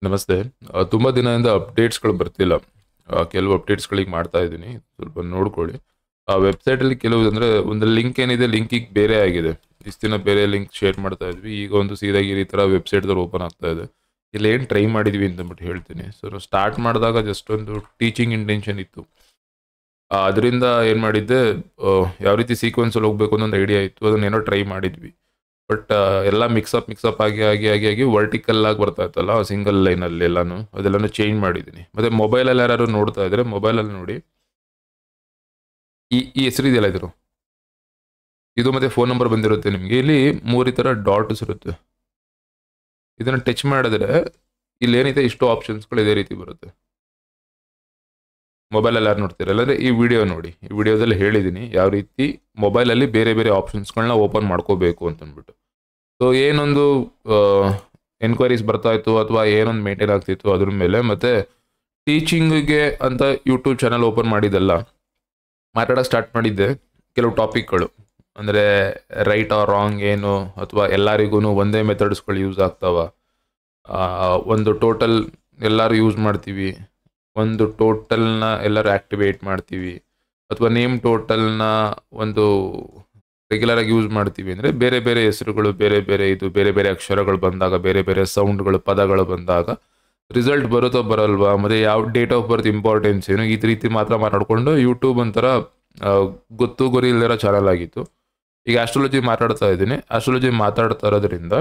ನಮಸ್ತೆ. ತುಂಬಾ ದಿನದಿಂದ ಅಪ್ಡೇಟ್ಸ್‌ಗಳು ಬರ್ತಿಲ್ಲ. ಕೆಲವು ಅಪ್ಡೇಟ್ಸ್‌ಗಳಿಗೆ ಮಾಡ್ತಾ ಇದ್ದೀನಿ. ಸ್ವಲ್ಪ ನೋಡ್ಕೊಳ್ಳಿ. ಆ ವೆಬ್‌ಸೈಟಲ್ಲಿ ಕೆಲವು ಅಂದ್ರೆ ಒಂದು ಲಿಂಕ್ ಏನಿದೆ ಲಿಂಕಿಗ್ ಬೇರೆ ಆಗಿದೆ. ಇಷ್ಟು ದಿನ ಬೇರೆ ಲಿಂಕ್ ಶೇರ್ ಮಾಡ್ತಾ ಇದ್ವಿ. ಈಗ ಒಂದು ಸೀದಾಗಿ ಈ ತರ ವೆಬ್‌ಸೈಟ್‌ದಲ್ಲಿ ಓಪನ್ ಆಗ್ತಾ ಇದೆ. ಇಲ್ಲಿ ಏನ್ ಟ್ರೈ ಮಾಡಿದ್ವಿ ಅಂತಂದ್ಬಿಟ್ಟು ಹೇಳ್ತೀನಿ. ಸೊ ನಾವು ಸ್ಟಾರ್ಟ್ ಮಾಡಿದಾಗ ಜಸ್ಟ್ ಒಂದು ಟೀಚಿಂಗ್ ಇಂಟೆನ್ಷನ್ ಇತ್ತು. ಅದರಿಂದ ಏನ್ ಮಾಡಿದ್ದೆ ಯಾವ ರೀತಿ ಸೀಕ್ವೆನ್ಸಲ್ಲಿ ಹೋಗ್ಬೇಕು ಅನ್ನೋ ಒಂದು ಐಡಿಯಾ ಇತ್ತು. ಅದನ್ನೇನೋ ಟ್ರೈ ಮಾಡಿದ್ವಿ. ಬಟ್ ಎಲ್ಲ ಮಿಕ್ಸಪ್ ಆಗಿ ವರ್ಟಿಕಲ್ ಆಗಿ ಬರ್ತಾ ಇತ್ತಲ್ಲ ಸಿಂಗಲ್ ಲೈನಲ್ಲಿ ಎಲ್ಲಾನು ಅದೆಲ್ಲಾನು ಚೇಂಜ್ ಮಾಡಿದ್ದೀನಿ. ಮತ್ತೆ ಮೊಬೈಲಲ್ಲಿ ಯಾರು ನೋಡ್ತಾ ಇದ್ರೆ ಮೊಬೈಲಲ್ಲಿ ನೋಡಿ ಈ ಹೆಸರು ಇದೆಯಲ್ಲ ಇದು ಮತ್ತೆ ಫೋನ್ ನಂಬರ್ ಬಂದಿರುತ್ತೆ ನಿಮಗೆ. ಇಲ್ಲಿ ಮೂರು ಈ ತರ ಡಾಟ್ಸ್ ಇರುತ್ತೆ. ಇದನ್ನ ಟಚ್ ಮಾಡಿದ್ರೆ ಇಲ್ಲಿ ಏನಿದೆ ಇಷ್ಟು ಆಪ್ಷನ್ಸ್ಗಳು ಇದೇ ರೀತಿ ಬರುತ್ತೆ. ಮೊಬೈಲಲ್ಲಿ ಯಾರು ನೋಡ್ತೀರಲ್ಲ ಅಂದ್ರೆ ಈ ವಿಡಿಯೋ ನೋಡಿ. ಈ ವಿಡಿಯೋದಲ್ಲಿ ಹೇಳಿದ್ದೀನಿ ಯಾವ ರೀತಿ ಮೊಬೈಲಲ್ಲಿ ಬೇರೆ ಬೇರೆ ಆಪ್ಷನ್ಸ್ಗಳನ್ನ ಓಪನ್ ಮಾಡ್ಕೋಬೇಕು ಅಂತ ಅಂದ್ಬಿಟ್ಟು. ಸೊ ಏನೊಂದು ಎನ್ಕ್ವೈರೀಸ್ ಬರ್ತಾ ಇತ್ತು ಅಥವಾ ಏನೊಂದು ಮೇಂಟೈನ್ ಆಗ್ತಿತ್ತು ಅದ್ರ ಮೇಲೆ. ಮತ್ತೆ ಟೀಚಿಂಗ್ಗೆ ಅಂತ ಯೂಟ್ಯೂಬ್ ಚಾನಲ್ ಓಪನ್ ಮಾಡಿದ್ದೆಲ್ಲ ಮಾತಾಡೋಕೆ ಸ್ಟಾರ್ಟ್ ಮಾಡಿದ್ದೆ. ಕೆಲವು ಟಾಪಿಕ್ಗಳು ಅಂದರೆ ರೈಟ್ ಆರ್ ರಾಂಗ್ ಏನು, ಅಥವಾ ಎಲ್ಲರಿಗೂ ಒಂದೇ ಮೆಥಡ್ಸ್ಗಳು ಯೂಸ್ ಆಗ್ತಾವ, ಒಂದು ಟೋಟಲ್ ಎಲ್ಲರೂ ಯೂಸ್ ಮಾಡ್ತೀವಿ, ಒಂದು ಟೋಟಲ್ನ ಎಲ್ಲರೂ ಆಕ್ಟಿವೇಟ್ ಮಾಡ್ತೀವಿ, ಅಥವಾ ನೇಮ್ ಟೋಟಲ್ನ ಒಂದು ರೆಗ್ಯುಲರ್ ಆಗಿ ಯೂಸ್ ಮಾಡ್ತೀವಿ. ಅಂದರೆ ಬೇರೆ ಬೇರೆ ಹೆಸರುಗಳು, ಬೇರೆ ಬೇರೆ ಬೇರೆ ಬೇರೆ ಅಕ್ಷರಗಳು ಬಂದಾಗ, ಬೇರೆ ಬೇರೆ ಸೌಂಡ್ಗಳು, ಪದಗಳು ಬಂದಾಗ ರಿಸಲ್ಟ್ ಬರುತ್ತೋ ಬರಲ್ವಾ, ಮತ್ತೆ ಯಾವ ಡೇಟ್ ಆಫ್ ಬರ್ತ್ ಇಂಪಾರ್ಟೆನ್ಸ್ ಏನು, ಈ ರೀತಿ ಮಾತ್ರ ಮಾತಾಡ್ಕೊಂಡು ಯೂಟ್ಯೂಬ್ ಒಂಥರ ಗೊತ್ತು ಗುರಿ ಇಲ್ದಿರೋ ಚಾನಲ್ ಆಗಿತ್ತು. ಈಗ ಆಸ್ಟ್ರಾಲಜಿ ಮಾತಾಡ್ತಾ ಇದ್ದೀನಿ. ಆಸ್ಟ್ರಾಲಜಿ ಮಾತಾಡ್ತಾ ಇರೋದ್ರಿಂದ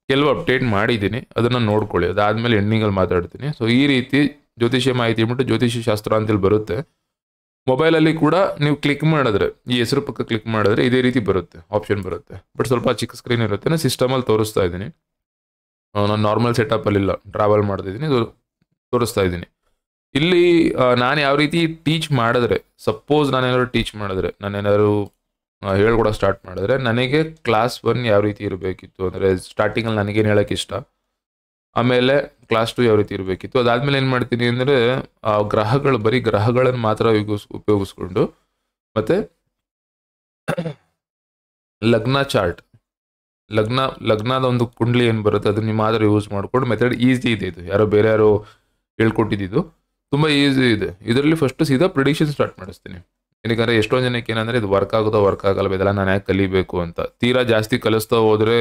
ಕೆಲವು ಅಪ್ಡೇಟ್ ಮಾಡಿದ್ದೀನಿ, ಅದನ್ನು ನೋಡ್ಕೊಳ್ಳಿ. ಅದಾದಮೇಲೆ ಎಂಡಿಂಗಲ್ಲಿ ಮಾತಾಡ್ತೀನಿ. ಸೊ ಈ ರೀತಿ ಜ್ಯೋತಿಷ್ಯ ಮಾಹಿತಿ ಅಂದ್ಬಿಟ್ಟು ಜ್ಯೋತಿಷ್ಯ ಶಾಸ್ತ್ರ ಅಂತೇಳಿ ಬರುತ್ತೆ. ಮೊಬೈಲಲ್ಲಿ ಕೂಡ ನೀವು ಕ್ಲಿಕ್ ಮಾಡಿದ್ರೆ, ಈ ಹೆಸರು ಪಕ್ಕ ಕ್ಲಿಕ್ ಮಾಡಿದ್ರೆ ಇದೇ ರೀತಿ ಬರುತ್ತೆ, ಆಪ್ಷನ್ ಬರುತ್ತೆ. ಬಟ್ ಸ್ವಲ್ಪ ಚಿಕ್ಕ ಸ್ಕ್ರೀನ್ ಇರುತ್ತೆ. ನಾನು ಸಿಸ್ಟಮಲ್ಲಿ ತೋರಿಸ್ತಾ ಇದ್ದೀನಿ. ನಾನು ನಾರ್ಮಲ್ ಸೆಟಪ್ಪಲ್ಲಿ ಇಲ್ಲ, ಟ್ರಾವೆಲ್ ಮಾಡ್ತಿದ್ದೀನಿ, ತೋರಿಸ್ತಾ ಇದ್ದೀನಿ. ಇಲ್ಲಿ ನಾನು ಯಾವ ರೀತಿ ಟೀಚ್ ಮಾಡಿದ್ರೆ, ಸಪೋಸ್ ನಾನೇನಾದ್ರು ಟೀಚ್ ಮಾಡಿದ್ರೆ, ನಾನೇನಾದ್ರು ಹೇಳ್ಕೊಡೋ ಸ್ಟಾರ್ಟ್ ಮಾಡಿದ್ರೆ, ನನಗೆ ಕ್ಲಾಸ್ 1 ಯಾವ ರೀತಿ ಇರಬೇಕಿತ್ತು ಅಂದರೆ ಸ್ಟಾರ್ಟಿಂಗಲ್ಲಿ ನನಗೇನು ಹೇಳೋಕ್ಕೆ ಇಷ್ಟ, ಆಮೇಲೆ ಕ್ಲಾಸ್ 2 ಯಾವ ರೀತಿ ಇರಬೇಕಿತ್ತು. ಅದಾದಮೇಲೆ ಏನು ಮಾಡ್ತೀನಿ ಅಂದರೆ ಗ್ರಹಗಳು, ಬರೀ ಗ್ರಹಗಳನ್ನು ಮಾತ್ರ ಉಪಯೋಗಿಸ್ಕೊಂಡು, ಮತ್ತು ಲಗ್ನ ಚಾರ್ಟ್, ಲಗ್ನದ ಒಂದು ಕುಂಡ್ಲಿ ಏನು ಬರುತ್ತೆ ಅದನ್ನ ನೀವು ಮಾತ್ರ ಯೂಸ್ ಮಾಡ್ಕೊಂಡು, ಮೆಥಡ್ ಈಸಿ ಇದೆ. ಇದು ಯಾರೋ ಬೇರೆ ಯಾರೋ ಹೇಳ್ಕೊಟ್ಟಿದ್ದು, ತುಂಬ ಈಸಿ ಇದೆ. ಇದರಲ್ಲಿ ಫಸ್ಟ್ ಸೀದಾ ಪ್ರಿಡಿಕ್ಷನ್ ಸ್ಟಾರ್ಟ್ ಮಾಡಿಸ್ತೀನಿ. ಏನಕ್ಕೆ ಎಷ್ಟೊಂದು ಜನಕ್ಕೆ ಏನಂದರೆ ಇದು ವರ್ಕ್ ಆಗುತ್ತೋ ವರ್ಕ್ ಆಗಲ್ಲ, ಇದೆಲ್ಲ ನಾನು ಯಾಕೆ ಕಲಿಬೇಕು ಅಂತ. ತೀರಾ ಜಾಸ್ತಿ ಕಲಿಸ್ತಾ ಹೋದರೆ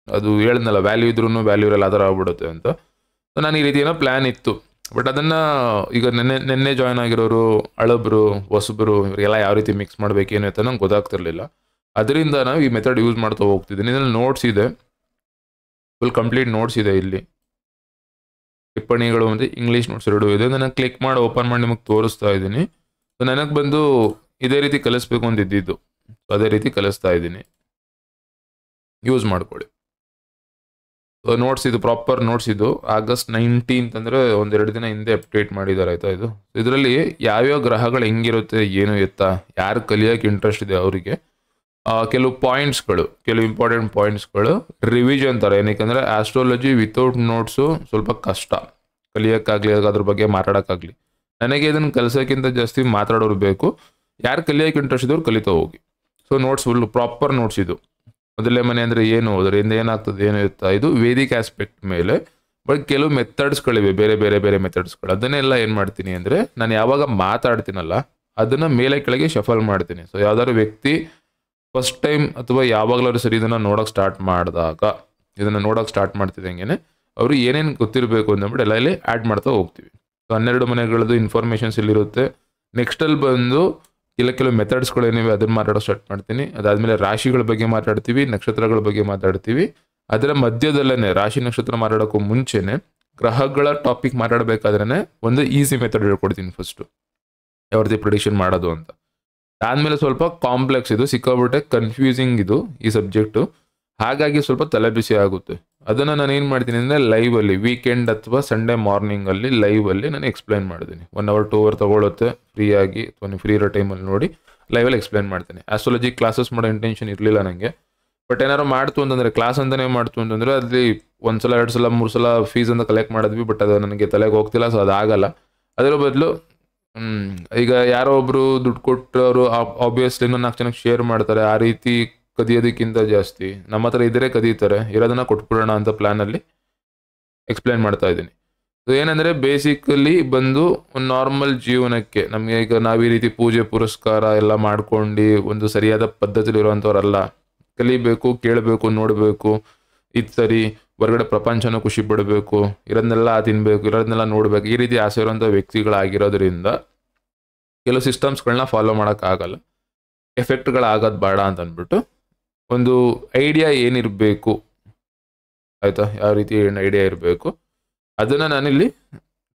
ಅದು ಹೇಳಿದ್ನಲ್ಲ, ವ್ಯಾಲ್ಯೂ ಇದ್ರೂ ವ್ಯಾಲ್ಯೂ ಇರಲ್ಲ, ಆ ಥರ ಆಗ್ಬಿಡುತ್ತೆ ಅಂತ. ನಾನು ಈ ರೀತಿ ಏನೋ ಪ್ಲ್ಯಾನ್ ಇತ್ತು. ಬಟ್ ಅದನ್ನು ಈಗ ನೆನ್ನೆ ಜಾಯ್ನ್ ಆಗಿರೋರು, ಹಳಬ್ರು, ಹೊಸಬ್ರು, ಇವರಿಗೆಲ್ಲ ಯಾವ ರೀತಿ ಮಿಕ್ಸ್ ಮಾಡಬೇಕೇನು ಅಂತ ನಂಗೆ ಗೊತ್ತಾಗ್ತಿರ್ಲಿಲ್ಲ. ಅದರಿಂದ ನಾವು ಈ ಮೆಥಡ್ ಯೂಸ್ ಮಾಡ್ತಾ ಹೋಗ್ತಿದ್ದೀನಿ. ಇದರಲ್ಲಿ ನೋಟ್ಸ್ ಇದೆ, ಫುಲ್ ಕಂಪ್ಲೀಟ್ ನೋಟ್ಸ್ ಇದೆ. ಇಲ್ಲಿ ಟಿಪ್ಪಣಿಗಳು ಮತ್ತು ಇಂಗ್ಲೀಷ್ ನೋಟ್ಸ್ ಎರಡೂ ಇದೆ. ನಾನು ಕ್ಲಿಕ್ ಮಾಡಿ ಓಪನ್ ಮಾಡಿ ನಿಮಗೆ ತೋರಿಸ್ತಾ ಇದ್ದೀನಿ. ನನಗೆ ಬಂದು ಇದೇ ರೀತಿ ಕಲಿಸ್ಬೇಕು ಅಂತ ಇದ್ದಿದ್ದು, ಅದೇ ರೀತಿ ಕಲಿಸ್ತಾ ಇದ್ದೀನಿ. ಯೂಸ್ ಮಾಡ್ಕೊಳ್ಳಿ. ನೋಟ್ಸ್ ಇದು ಪ್ರಾಪರ್ ನೋಟ್ಸ್. ಇದು ಆಗಸ್ಟ್ 19 ಅಂದರೆ ಒಂದೆರಡು ದಿನ ಹಿಂದೆ ಅಪ್ಡೇಟ್ ಮಾಡಿದ್ದಾರೆ, ಆಯಿತಾ. ಇದರಲ್ಲಿ ಯಾವ್ಯಾವ ಗ್ರಹಗಳು ಹೆಂಗಿರುತ್ತೆ, ಏನು ಎತ್ತ, ಯಾರು ಕಲಿಯೋಕೆ ಇಂಟ್ರೆಸ್ಟ್ ಇದೆ ಅವರಿಗೆ ಕೆಲವು ಪಾಯಿಂಟ್ಸ್ಗಳು, ಕೆಲವು ಇಂಪಾರ್ಟೆಂಟ್ ಪಾಯಿಂಟ್ಸ್ಗಳು ರಿವಿಷನ್ ಥರ. ಏನಕ್ಕೆ ಆಸ್ಟ್ರಾಲಜಿ ವಿತೌಟ್ ನೋಟ್ಸು ಸ್ವಲ್ಪ ಕಷ್ಟ ಕಲಿಯೋಕ್ಕಾಗಲಿ, ಅದ್ರ ಬಗ್ಗೆ ಮಾತಾಡೋಕ್ಕಾಗಲಿ. ನನಗೆ ಇದನ್ನು ಕಲಿಸೋಕ್ಕಿಂತ ಜಾಸ್ತಿ ಮಾತಾಡೋರು ಬೇಕು. ಯಾರು ಕಲಿಯೋಕೆ ಇಂಟ್ರೆಸ್ಟ್ ಇದ್ದವ್ರು ಕಲಿತಾ ಹೋಗಿ. So notes full proper notes. ಇದು ಮೊದಲೇ ಮನೆ ಅಂದರೆ ಏನು, ಅದರಿಂದ ಏನಾಗ್ತದೆ, ಏನು ಇರ್ತಾ, ಇದು ವೇದಿಕ್ ಆಸ್ಪೆಕ್ಟ್ ಮೇಲೆ. ಬಟ್ ಕೆಲವು ಮೆಥಡ್ಸ್ಗಳಿವೆ, ಬೇರೆ ಬೇರೆ ಬೇರೆ ಮೆಥಡ್ಸ್ಗಳು. ಅದನ್ನೆಲ್ಲ ಏನು ಮಾಡ್ತೀನಿ ಅಂದರೆ, ನಾನು ಯಾವಾಗ ಮಾತಾಡ್ತೀನಲ್ಲ ಅದನ್ನು ಮೇಲೆ ಕೆಳಗೆ ಶಫಲ್ ಮಾಡ್ತೀನಿ. ಸೊ ಯಾವ್ದಾದ್ರು ವ್ಯಕ್ತಿ ಫಸ್ಟ್ ಟೈಮ್ ಅಥವಾ ಯಾವಾಗಲಾದ್ರು ಸರಿ ಇದನ್ನು ನೋಡೋಕೆ ಸ್ಟಾರ್ಟ್ ಮಾಡಿದಾಗ, ಇದನ್ನು ನೋಡೋಕೆ ಸ್ಟಾರ್ಟ್ ಮಾಡ್ತಿದ್ದಂಗೆ ಅವರು ಏನೇನು ಗೊತ್ತಿರಬೇಕು ಅಂದ್ಬಿಟ್ಟು ಎಲ್ಲ ಇಲ್ಲಿ ಆ್ಯಡ್ ಮಾಡ್ತಾ ಹೋಗ್ತೀವಿ. So 12 ಮನೆಗಳದ್ದು informations ಇಲ್ಲಿರುತ್ತೆ. ನೆಕ್ಸ್ಟಲ್ಲಿ ಬಂದು ಕೆಲವು ಮೆಥಡ್ಸ್ಗಳು ಏನಿವೆ ಅದನ್ನು ಮಾತಾಡೋ ಸ್ಟಾರ್ಟ್ ಮಾಡ್ತೀನಿ. ಅದಾದಮೇಲೆ ರಾಶಿಗಳ ಬಗ್ಗೆ ಮಾತಾಡ್ತೀವಿ, ನಕ್ಷತ್ರಗಳ ಬಗ್ಗೆ ಮಾತಾಡ್ತೀವಿ. ಅದರ ಮಧ್ಯದಲ್ಲೇ ರಾಶಿ ನಕ್ಷತ್ರ ಮಾತಾಡೋಕ್ಕೂ ಮುಂಚೆನೆ ಗ್ರಹಗಳ ಟಾಪಿಕ್ ಮಾತಾಡಬೇಕಾದ್ರೆ ಒಂದು ಈಸಿ ಮೆಥಡ್ ಹೇಳ್ಕೊಡ್ತೀನಿ ಫಸ್ಟು, ಯಾವ ರೀತಿ ಪ್ರಿಡಿಕ್ಷನ್ ಮಾಡೋದು ಅಂತ. ಆದಮೇಲೆ ಸ್ವಲ್ಪ ಕಾಂಪ್ಲೆಕ್ಸ್, ಇದು ಸಿಕ್ಕಾಬಿಟ್ಟೆ ಕನ್ಫ್ಯೂಸಿಂಗ್ ಇದು ಈ ಸಬ್ಜೆಕ್ಟು, ಹಾಗಾಗಿ ಸ್ವಲ್ಪ ತಲೆಬಿಸಿ ಆಗುತ್ತೆ. ಅದನ್ನು ನಾನು ಏನು ಮಾಡ್ತೀನಿ ಅಂದರೆ ಲೈವಲ್ಲಿ ವೀಕೆಂಡ್ ಅಥವಾ ಸಂಡೇ ಮಾರ್ನಿಂಗಲ್ಲಿ ಲೈವಲ್ಲಿ ನಾನು ಎಕ್ಸ್ಪ್ಲೈನ್ ಮಾಡ್ತೀನಿ. 1 hour 2 hour ತೊಗೊಳುತ್ತೆ ಫ್ರೀಯಾಗಿ, ಅಥವಾ ನೀವು ಫ್ರೀ ಇರೋ ಟೈಮಲ್ಲಿ ನೋಡಿ ಲೈವಲ್ಲಿ ಎಕ್ಸ್ಪ್ಲೈನ್ ಮಾಡ್ತೀನಿ. ಆಸ್ಟ್ರಾಲಜಿ ಕ್ಲಾಸಸ್ ಮಾಡೋ ಇಂಟೆನ್ಷನ್ ಇರಲಿಲ್ಲ ನನಗೆ. ಬಟ್ ಏನಾರು ಮಾಡ್ತು ಅಂತಂದರೆ, ಕ್ಲಾಸ್ ಅಂತಲೇ ಮಾಡ್ತು ಅಂತಂದರೆ ಅಲ್ಲಿ 1 ಸಲ 2 ಸಲ 3 ಸಲ ಫೀಸ್ ಅಂತ ಕಲೆಕ್ಟ್ ಮಾಡಿದ್ವಿ. ಬಟ್ ಅದು ನನಗೆ ತಲೆಗೆ ಹೋಗ್ತಿಲ್ಲ, ಸೊ ಅದಾಗಲ್ಲ. ಅದರ ಬದಲು ಈಗ ಯಾರೋ ಒಬ್ರು ದುಡ್ಡು ಕೊಟ್ಟವರು ಆಬ್ವಿಯಸ್ಲಿ 4 ಜನಕ್ಕೆ ಶೇರ್ ಮಾಡ್ತಾರೆ. ಆ ರೀತಿ ಕದಿಯೋದಕ್ಕಿಂತ ಜಾಸ್ತಿ ನಮ್ಮ ಹತ್ರ ಇದ್ರೆ ಕದೀತಾರೆ, ಇರೋದನ್ನ ಕೊಟ್ಬಿಡೋಣ ಅಂತ ಪ್ಲಾನಲ್ಲಿ ಎಕ್ಸ್ಪ್ಲೈನ್ ಮಾಡ್ತಾ ಇದ್ದೀನಿ. ಸೊ ಏನಂದರೆ ಬೇಸಿಕಲಿ ಬಂದು ಒಂದು ನಾರ್ಮಲ್ ಜೀವನಕ್ಕೆ ನಮಗೆ ಈಗ ನಾವು ಈ ರೀತಿ ಪೂಜೆ ಪುರಸ್ಕಾರ ಎಲ್ಲ ಮಾಡ್ಕೊಂಡು ಒಂದು ಸರಿಯಾದ ಪದ್ಧತಿಲಿರುವಂಥವ್ರಲ್ಲ. ಕಲಿಬೇಕು, ಕೇಳಬೇಕು, ನೋಡಬೇಕು, ಇದು ಸರಿ, ಹೊರಗಡೆ ಪ್ರಪಂಚನ ಖುಷಿ ಪಡಬೇಕು, ಇರೋದನ್ನೆಲ್ಲ ತಿನ್ಬೇಕು, ಇರೋದನ್ನೆಲ್ಲ ನೋಡ್ಬೇಕು, ಈ ರೀತಿ ಆಸೆ ಇರುವಂಥ ವ್ಯಕ್ತಿಗಳಾಗಿರೋದ್ರಿಂದ ಕೆಲವು ಸಿಸ್ಟಮ್ಸ್ಗಳನ್ನ ಫಾಲೋ ಮಾಡೋಕ್ಕಾಗಲ್ಲ. ಎಫೆಕ್ಟ್ಗಳಾಗೋದು ಬೇಡ ಅಂತ ಅಂದ್ಬಿಟ್ಟು ಒಂದು ಐಡಿಯಾ ಏನಿರಬೇಕು, ಆಯಿತಾ, ಯಾವ ರೀತಿ ಐಡಿಯಾ ಇರಬೇಕು ಅದನ್ನು ನಾನಿಲ್ಲಿ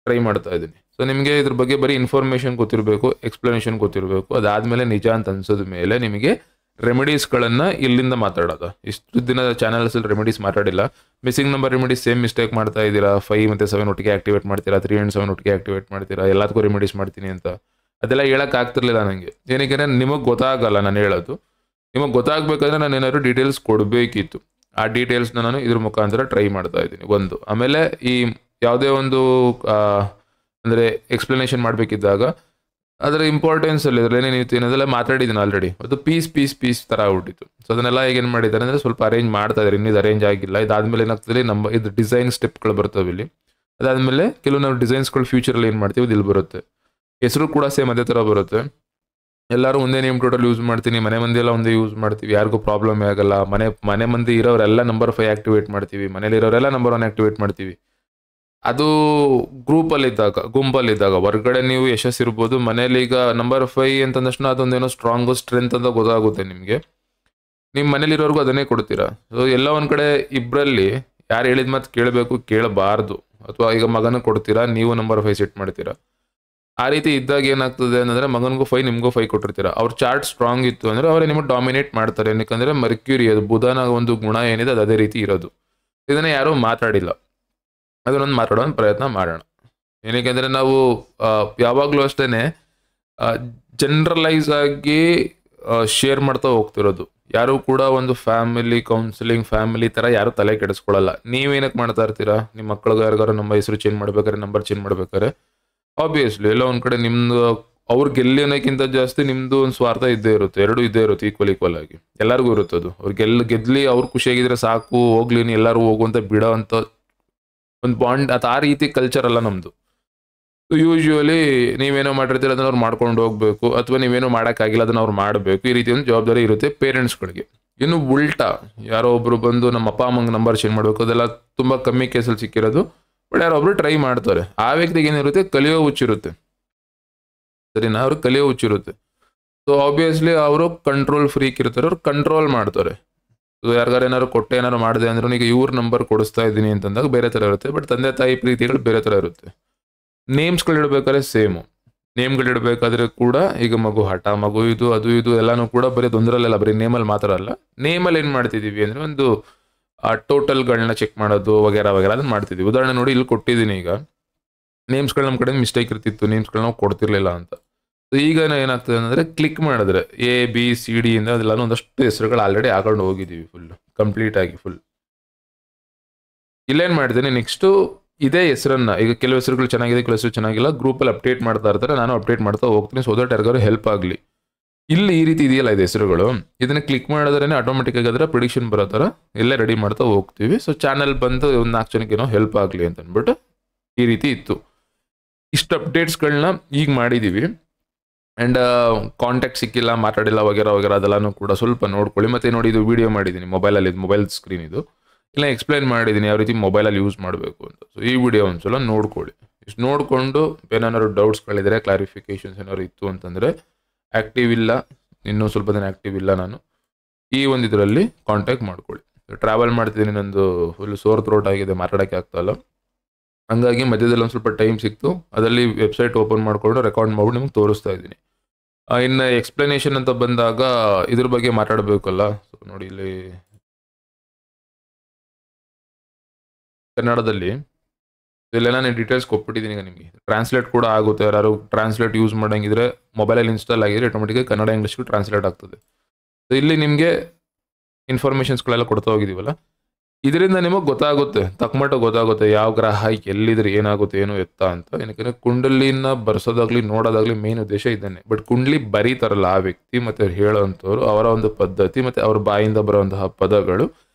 ಟ್ರೈ ಮಾಡ್ತಾ ಇದ್ದೀನಿ. ಸೊ ನಿಮಗೆ ಇದ್ರ ಬಗ್ಗೆ ಬರೀ ಇನ್ಫಾರ್ಮೇಷನ್ ಗೊತ್ತಿರಬೇಕು, ಎಕ್ಸ್ಪ್ಲನೇಷನ್ ಗೊತ್ತಿರಬೇಕು. ಅದಾದಮೇಲೆ ನಿಜ ಅಂತ ಅನ್ಸೋದ ಮೇಲೆ ನಿಮಗೆ ರೆಮಿಡೀಸ್ಗಳನ್ನು ಇಲ್ಲಿಂದ ಮಾತಾಡೋದು. ಇಷ್ಟು ದಿನ ಚಾನಲ್ಸಲ್ಲಿ ರೆಮಿಡೀಸ್ ಮಾತಾಡಿಲ್ಲ. Missing number remedies same mistake ಮಾಡ್ತಾ ಇದ್ದೀರಾ. 5 ಮತ್ತು 7 ಒಟ್ಟಿಗೆ ಆಕ್ಟಿವೇಟ್ ಮಾಡ್ತೀರಾ, 3 and 7 ಒಟ್ಟಿಗೆ ಆಕ್ಟಿವೇಟ್ ಮಾಡ್ತೀರಾ, ಎಲ್ಲದಕ್ಕೂ ರೆಮಿಡೀಸ್ ಮಾಡ್ತೀನಿ ಅಂತ. ಅದೆಲ್ಲ ಹೇಳೋಕ್ಕಾಗ್ತಿರ್ಲಿಲ್ಲ ನನಗೆ. ಏನಕ್ಕೆ ನಿಮಗೆ ಗೊತ್ತಾಗಲ್ಲ ನಾನು ಹೇಳೋದು. ನಿಮಗೆ ಗೊತ್ತಾಗಬೇಕಾದ್ರೆ ನಾನು ಏನಾದ್ರು ಡೀಟೇಲ್ಸ್ ಕೊಡಬೇಕಿತ್ತು. ಆ ಡೀಟೇಲ್ಸ್ನ ನಾನು ಇದ್ರ ಮುಖಾಂತರ ಟ್ರೈ ಮಾಡ್ತಾ ಇದ್ದೀನಿ. ಒಂದು ಆಮೇಲೆ ಈ ಯಾವುದೇ ಒಂದು ಅಂದರೆ ಎಕ್ಸ್ಪ್ಲನೇಷನ್ ಮಾಡಬೇಕಿದ್ದಾಗ ಅದರ ಇಂಪಾರ್ಟೆನ್ಸಲ್ಲಿ ಇದರಲ್ಲಿ ಏನೇನಿತ್ತು ಏನದೆಲ್ಲ ಮಾತಾಡಿದ್ದೀನಿ ಆಲ್ರೆಡಿ. ಅದು ಪೀಸ್ ಥರ ಆಗ್ಬಿಟ್ಟಿತ್ತು. ಸೊ ಅದನ್ನೆಲ್ಲ ಈಗ ಏನು ಮಾಡಿದ್ದಾರೆ ಅಂದರೆ ಸ್ವಲ್ಪ ಅರೇಂಜ್ ಮಾಡ್ತಾ ಇದ್ದಾರೆ. ಇನ್ನೂ ಇದು ಅರೇಂಜ್ ಆಗಿಲ್ಲ. ಇದಾದಮೇಲೆ ಏನಾಗ್ತದೆ, ನಮ್ಮ ಇದು ಡಿಸೈನ್ ಸ್ಟೆಪ್ಗಳು ಬರ್ತವೆ ಇಲ್ಲಿ. ಅದಾದಮೇಲೆ ಕೆಲವು ನಾವು ಡಿಸೈನ್ಸ್ಗಳು ಫ್ಯೂಚರಲ್ಲಿ ಏನು ಮಾಡ್ತೀವಿ ಇದು ಇಲ್ಲಿ ಬರುತ್ತೆ. ಹೆಸರು ಕೂಡ ಸೇಮ್ ಅದೇ ಥರ ಬರುತ್ತೆ. ಎಲ್ಲರೂ ಒಂದೇ ನೇಮ್ ಟೋಟಲ್ ಯೂಸ್ ಮಾಡ್ತೀನಿ, ಮನೆ ಮಂದಿ ಎಲ್ಲ ಒಂದೇ ಯೂಸ್ ಮಾಡ್ತೀವಿ, ಯಾರಿಗೂ ಪ್ರಾಬ್ಲಮ್ ಆಗಲ್ಲ. ಮನೆ ಮಂದಿ ಇರೋರೆಲ್ಲ ನಂಬರ್ 5 ಆಕ್ಟಿವೇಟ್ ಮಾಡ್ತೀವಿ, ಮನೇಲಿರೋರೆಲ್ಲ ನಂಬರ್ 1 ಆಕ್ಟಿವೇಟ್ ಮಾಡ್ತೀವಿ. ಅದು ಗ್ರೂಪಲ್ಲಿದ್ದಾಗ, ಗುಂಪಲ್ಲಿದ್ದಾಗ ಹೊರಗಡೆ ನೀವು ಯಶಸ್ಸಿರ್ಬೋದು. ಮನೇಲಿ ಈಗ ನಂಬರ್ 5 ಅಂತಂದಷ್ಟು ಅದೊಂದೇನೋ ಸ್ಟ್ರಾಂಗು ಸ್ಟ್ರೆಂತ್ ಅಂತ ಗೊತ್ತಾಗುತ್ತೆ ನಿಮಗೆ. ನಿಮ್ಮ ಮನೇಲಿರೋರ್ಗೂ ಅದನ್ನೇ ಕೊಡ್ತೀರಾ. ಸೊ ಎಲ್ಲ ಒಂದು ಕಡೆ ಇಬ್ಬರಲ್ಲಿ ಯಾರು ಹೇಳಿದ ಮಾತು ಕೇಳಬೇಕು, ಕೇಳಬಾರ್ದು. ಅಥವಾ ಈಗ ಮಗನ ಕೊಡ್ತೀರಾ, ನೀವು ನಂಬರ್ 5 ಸೆಟ್ ಮಾಡ್ತೀರಾ. ಆ ರೀತಿ ಇದ್ದಾಗ ಏನಾಗ್ತದೆ ಅಂದರೆ ಮಗನಿಗೂ 5 ನಿಮಗೂ 5 ಕೊಟ್ಟಿರ್ತೀರ. ಅವ್ರ ಚಾರ್ಟ್ ಸ್ಟ್ರಾಂಗ್ ಇತ್ತು ಅಂದರೆ ಅವರೇ ನಿಮಗೆ ಡಾಮಿನೇಟ್ ಮಾಡ್ತಾರೆ. ಏನಕ್ಕಂದರೆ ಮರ್ಕ್ಯೂರಿ, ಅದು ಬುಧನ ಒಂದು ಗುಣ ಏನಿದೆ ಅದು ಅದೇ ರೀತಿ ಇರೋದು. ಇದನ್ನು ಯಾರೂ ಮಾತಾಡಿಲ್ಲ. ಅದನ್ನೊಂದು ಮಾತಾಡೋ ಪ್ರಯತ್ನ ಮಾಡೋಣ. ಏನಕ್ಕೆಂದರೆ ನಾವು ಯಾವಾಗಲೂ ಅಷ್ಟೇ ಜನರಲೈಸ್ ಆಗಿ ಶೇರ್ ಮಾಡ್ತಾ ಹೋಗ್ತಿರೋದು. ಯಾರೂ ಕೂಡ ಒಂದು ಫ್ಯಾಮಿಲಿ ಕೌನ್ಸಿಲಿಂಗ್, ಫ್ಯಾಮಿಲಿ ಥರ ಯಾರೂ ತಲೆ ಕೆಡಿಸ್ಕೊಳ್ಳಲ್ಲ. ನೀವೇನಕ್ಕೆ ಮಾಡ್ತಾ ಇರ್ತೀರಾ? ನಿಮ್ಮ ಮಕ್ಕಳಿಗೆ ಯಾರಿಗಾರು ನಮ್ಮ ಹೆಸರು ಚೇಂಜ್ ಮಾಡ್ಬೇಕಾದ್ರೆ, ನಂಬರ್ ಚೇಂಜ್ ಮಾಡ್ಬೇಕಾದ್ರೆ ಆಬ್ವಿಯಸ್ಲಿ ಎಲ್ಲ ಒಂದು ಕಡೆ ನಿಮ್ಮದು ಅವ್ರು ಗೆಲ್ಲಿ ಅನ್ನೋಕ್ಕಿಂತ ಜಾಸ್ತಿ ನಿಮ್ಮದು ಒಂದು ಸ್ವಾರ್ಥ ಇದ್ದೇ ಇರುತ್ತೆ. ಎರಡೂ ಇದ್ದೇ ಇರುತ್ತೆ ಈಕ್ವಲ್ ಆಗಿ. ಎಲ್ಲರಿಗೂ ಇರುತ್ತೆ ಅದು. ಅವ್ರು ಗೆದ್ಲಿ, ಅವ್ರು ಖುಷಿಯಾಗಿದ್ರೆ ಸಾಕು, ಹೋಗ್ಲಿ, ಎಲ್ಲರೂ ಹೋಗುವಂತ ಬಿಡೋ ಅಂತ ಒಂದು ಬಾಂಡ್. ಅದು ಆ ರೀತಿ ಕಲ್ಚರ್ ಅಲ್ಲ ನಮ್ಮದು. ಯೂಶ್ವಲಿ ನೀವೇನೋ ಮಾಡಿರ್ತೀರ ಅದನ್ನ ಅವ್ರು ಮಾಡ್ಕೊಂಡು ಹೋಗ್ಬೇಕು, ಅಥವಾ ನೀವೇನೋ ಮಾಡೋಕ್ಕಾಗಿಲ್ಲ ಅದನ್ನ ಅವ್ರು ಮಾಡಬೇಕು. ಈ ರೀತಿ ಒಂದು ಜವಾಬ್ದಾರಿ ಇರುತ್ತೆ ಪೇರೆಂಟ್ಸ್ಗಳಿಗೆ. ಇನ್ನು ಉಲ್ಟಾ ಯಾರೋ ಒಬ್ರು ಬಂದು ನಮ್ಮ ಅಪ್ಪ ಅಮ್ಮಂಗೆ ನಂಬರ್ ಚೇಂಜ್ ಮಾಡಬೇಕು, ಅದೆಲ್ಲ ತುಂಬ ಕಮ್ಮಿ ಕೇಸಲ್ಲಿ ಸಿಕ್ಕಿರೋದು. ಬಟ್ ಯಾರೊಬ್ರು ಟ್ರೈ ಮಾಡ್ತಾರೆ. ಆ ವ್ಯಕ್ತಿಗೆ ಏನಿರುತ್ತೆ, ಕಲಿಯೋ ಹುಚ್ಚಿರುತ್ತೆ. ಸರಿನಾ? ಅವ್ರಿಗೆ ಕಲಿಯೋ ಹುಚ್ಚಿರುತ್ತೆ. ಸೊ ಆಬ್ವಿಯಸ್ಲಿ ಅವರು ಕಂಟ್ರೋಲ್ ಫ್ರೀಕ್ ಇರ್ತಾರೆ, ಅವ್ರು ಕಂಟ್ರೋಲ್ ಮಾಡ್ತಾರೆ. ಸೊ ಯಾರಿಗಾರು ಏನಾದ್ರು ಕೊಟ್ಟೆ ಏನಾರು ಮಾಡಿದೆ ಅಂದ್ರೂ ಈಗ ಇವ್ರ ನಂಬರ್ ಕೊಡಿಸ್ತಾ ಇದ್ದೀನಿ ಅಂತಂದಾಗ ಬೇರೆ ಥರ ಇರುತ್ತೆ. ಬಟ್ ತಂದೆ ತಾಯಿ ಪ್ರೀತಿಗಳು ಬೇರೆ ಥರ ಇರುತ್ತೆ. ನೇಮ್ಸ್ಗಳು ಇಡಬೇಕಾದ್ರೆ ಸೇಮು. ನೇಮ್ಗಳು ಇಡಬೇಕಾದ್ರೆ ಕೂಡ ಈಗ ಮಗು ಹಠ, ಮಗು ಇದು ಅದು ಇದು ಎಲ್ಲನೂ ಕೂಡ ಬರೀ ತೊಂದರೆಲ್ಲ, ಬರೀ ನೇಮಲ್ಲಿ ಮಾತ್ರ ಅಲ್ಲ. ನೇಮಲ್ಲಿ ಏನು ಮಾಡ್ತಿದ್ದೀವಿ ಅಂದರೆ ಒಂದು ಟೋಟಲ್ಗಳನ್ನ ಚೆಕ್ ಮಾಡೋದು ವಗೇರ ಅದನ್ನು ಮಾಡ್ತಿದ್ವಿ. ಉದಾಹರಣೆ ನೋಡಿ, ಇಲ್ಲಿ ಕೊಟ್ಟಿದ್ದೀನಿ. ಈಗ ನೇಮ್ಸ್ಗಳು ನಮ್ಮ ಕಡೆ ಮಿಸ್ಟೇಕ್ ಇರ್ತಿತ್ತು, ನೇಮ್ಸ್ಗಳು ನಾವು ಕೊಡ್ತಿರ್ಲಿಲ್ಲ ಅಂತ. ಸೊ ಈಗ ಏನಾಗ್ತದೆ ಅಂದರೆ ಕ್ಲಿಕ್ ಮಾಡಿದ್ರೆ ABCD ಇಂದ ಅದೆಲ್ಲ ಒಂದಷ್ಟು ಹೆಸರುಗಳು ಆಲ್ರೆಡಿ ಹಾಕೊಂಡು ಹೋಗಿದ್ದೀವಿ ಕಂಪ್ಲೀಟ್ ಆಗಿ ಫುಲ್. ಇಲ್ಲೇನು ಮಾಡ್ತೀನಿ, ನೆಕ್ಸ್ಟು ಇದೇ ಹೆಸರನ್ನ, ಈಗ ಕೆಲವು ಹೆಸರುಗಳು ಚೆನ್ನಾಗಿದೆ, ಕೆಲವು ಹೆಸರು ಚೆನ್ನಾಗಿಲ್ಲ, ಗ್ರೂಪಲ್ಲಿ ಅಪ್ಡೇಟ್ ಮಾಡ್ತಾ ಇರ್ತಾರೆ, ನಾನು ಅಪ್ಡೇಟ್ ಮಾಡ್ತಾ ಹೋಗ್ತೀನಿ. ಸೊ ದಟ್ ಯಾರಿಗಾರು ಹೆಲ್ಪ್ ಆಗಲಿ. ಇಲ್ಲಿ ಈ ರೀತಿ ಇದೆಯಲ್ಲ ಇದು ಹೆಸರುಗಳು, ಇದನ್ನ ಕ್ಲಿಕ್ ಮಾಡಿದ್ರೆ ಆಟೋಮೆಟಿಕ್ ಆಗಿ ಅದರ ಪ್ರಿಡಿಕ್ಷನ್ ಬರೋ ಥರ ಎಲ್ಲೇ ರೆಡಿ ಮಾಡ್ತಾ ಹೋಗ್ತೀವಿ. ಸೊ ಚಾನಲ್ ಬಂದು ಒಂದು 4 ಜನಕ್ಕೆ ಏನೋ ಹೆಲ್ಪ್ ಆಗಲಿ ಅಂತ ಅಂದ್ಬಿಟ್ಟು ಈ ರೀತಿ ಇತ್ತು. ಇಷ್ಟು ಅಪ್ಡೇಟ್ಸ್ಗಳನ್ನ ಈಗ ಮಾಡಿದ್ದೀವಿ. ಆ್ಯಂಡ್ ಕಾಂಟ್ಯಾಕ್ಟ್ ಸಿಕ್ಕಿಲ್ಲ, ಮಾತಾಡಿಲ್ಲ ವಗೇರ ಅದೆಲ್ಲನೂ ಕೂಡ ಸ್ವಲ್ಪ ನೋಡ್ಕೊಳ್ಳಿ. ಮತ್ತು ನೋಡಿ, ಇದು ವೀಡಿಯೋ ಮಾಡಿದ್ದೀನಿ ಮೊಬೈಲಲ್ಲಿ, ಮೊಬೈಲ್ ಸ್ಕ್ರೀನ್ ಇದು. ಇಲ್ಲ ಎಕ್ಸ್ಪ್ಲೈನ್ ಮಾಡಿದ್ದೀನಿ ಯಾವ ರೀತಿ ಮೊಬೈಲಲ್ಲಿ ಯೂಸ್ ಮಾಡಬೇಕು ಅಂತ. ಸೊ ಈ ವಿಡಿಯೋ ಒಂದ್ಸಲ ನೋಡ್ಕೊಳ್ಳಿ. ಇಷ್ಟು ನೋಡಿಕೊಂಡು ಏನಾದ್ರು ಡೌಟ್ಸ್ಗಳಿದ್ರೆ, ಕ್ಲಾರಿಫಿಕೇಷನ್ಸ್ ಏನಾದ್ರು ಇತ್ತು ಅಂತಂದರೆ, ಆ್ಯಕ್ಟಿವ್ ಇಲ್ಲ, ಇನ್ನೂ ಸ್ವಲ್ಪ ದಿನ ಆ್ಯಕ್ಟಿವ್ ಇಲ್ಲ ನಾನು, ಈ ಒಂದು ಇದರಲ್ಲಿ ಕಾಂಟ್ಯಾಕ್ಟ್ ಮಾಡ್ಕೊಳ್ಳಿ. ಟ್ರಾವೆಲ್ ಮಾಡ್ತಿದ್ದೀನಿ, ನಂದು ಫುಲ್ ಸೋರ್ ಥ್ರೋಟ್ ಆಗಿದೆ, ಮಾತಾಡೋಕ್ಕೆ ಆಗ್ತಾಯಿಲ್ಲ. ಹಂಗಾಗಿ ಮಧ್ಯದಲ್ಲಿ ಒಂದು ಸ್ವಲ್ಪ ಟೈಮ್ ಸಿಕ್ತು, ಅದರಲ್ಲಿ ವೆಬ್ಸೈಟ್ ಓಪನ್ ಮಾಡಿಕೊಂಡು ರೆಕಾರ್ಡ್ ಮಾಡ್ಬಿಟ್ಟು ನಿಮ್ಗೆ ತೋರಿಸ್ತಾ ಇದ್ದೀನಿ. ಇನ್ನು ಎಕ್ಸ್ಪ್ಲನೇಷನ್ ಅಂತ ಬಂದಾಗ ಇದ್ರ ಬಗ್ಗೆ ಮಾತಾಡಬೇಕಲ್ಲ. ಸೊ ನೋಡಿ, ಇಲ್ಲಿ ಕನ್ನಡದಲ್ಲಿ ಇಲ್ಲೆಲ್ಲ ನಾನು ಡೀಟೇಲ್ಸ್ ಕೊಟ್ಬಿಟ್ಟಿದ್ದೀನಿ. ಈಗ ನಿಮಗೆ ಟ್ರಾನ್ಸ್ಲೇಟ್ ಕೂಡ ಆಗುತ್ತೆ. ಯಾರು ಟ್ರಾನ್ಸ್ಲೇಟ್ ಯೂಸ್ ಮಾಡೋಂಗಿದ್ರೆ ಮೊಬೈಲಲ್ಲಿ ಇನ್ಸ್ಟಾಲ್ ಆಗಿದ್ರೆ ಆಟೋಮೆಟಿಕಾಗಿ ಕನ್ನಡ ಇಂಗ್ಲೀಷ್ಗೆ ಟ್ರಾನ್ಸ್ಲೇಟ್ ಆಗ್ತದೆ. ಸೊ ಇಲ್ಲಿ ನಿಮಗೆ ಇನ್ಫಾರ್ಮೇಷನ್ಸ್ಗಳೆಲ್ಲ ಕೊಡ್ತಾ ಹೋಗಿದ್ದೀವಲ್ಲ, ಇದರಿಂದ ನಿಮಗೆ ಗೊತ್ತಾಗುತ್ತೆ, ತಕ್ಕಮಟ್ಟ ಗೊತ್ತಾಗುತ್ತೆ ಯಾವ ಗ್ರಹ ಎಲ್ಲಿದ್ರೆ ಏನಾಗುತ್ತೆ ಏನೋ ಎತ್ತ ಅಂತ. ಏನಕ್ಕೆ ಕುಂಡಲಿನ ಬರ್ಸೋದಾಗ್ಲಿ ನೋಡೋದಾಗ್ಲಿ ಮೇನ್ ಉದ್ದೇಶ ಇದ್ದಾನೆ. ಬಟ್ ಕುಂಡಲಿ ಬರೀತಾರಲ್ಲ ಆ ವ್ಯಕ್ತಿ ಮತ್ತು ಅವ್ರು ಹೇಳೋವಂಥವ್ರು, ಅವರ ಒಂದು ಪದ್ಧತಿ ಮತ್ತು ಅವ್ರ ಬಾಯಿಂದ ಬರುವಂತಹ ಪದಗಳು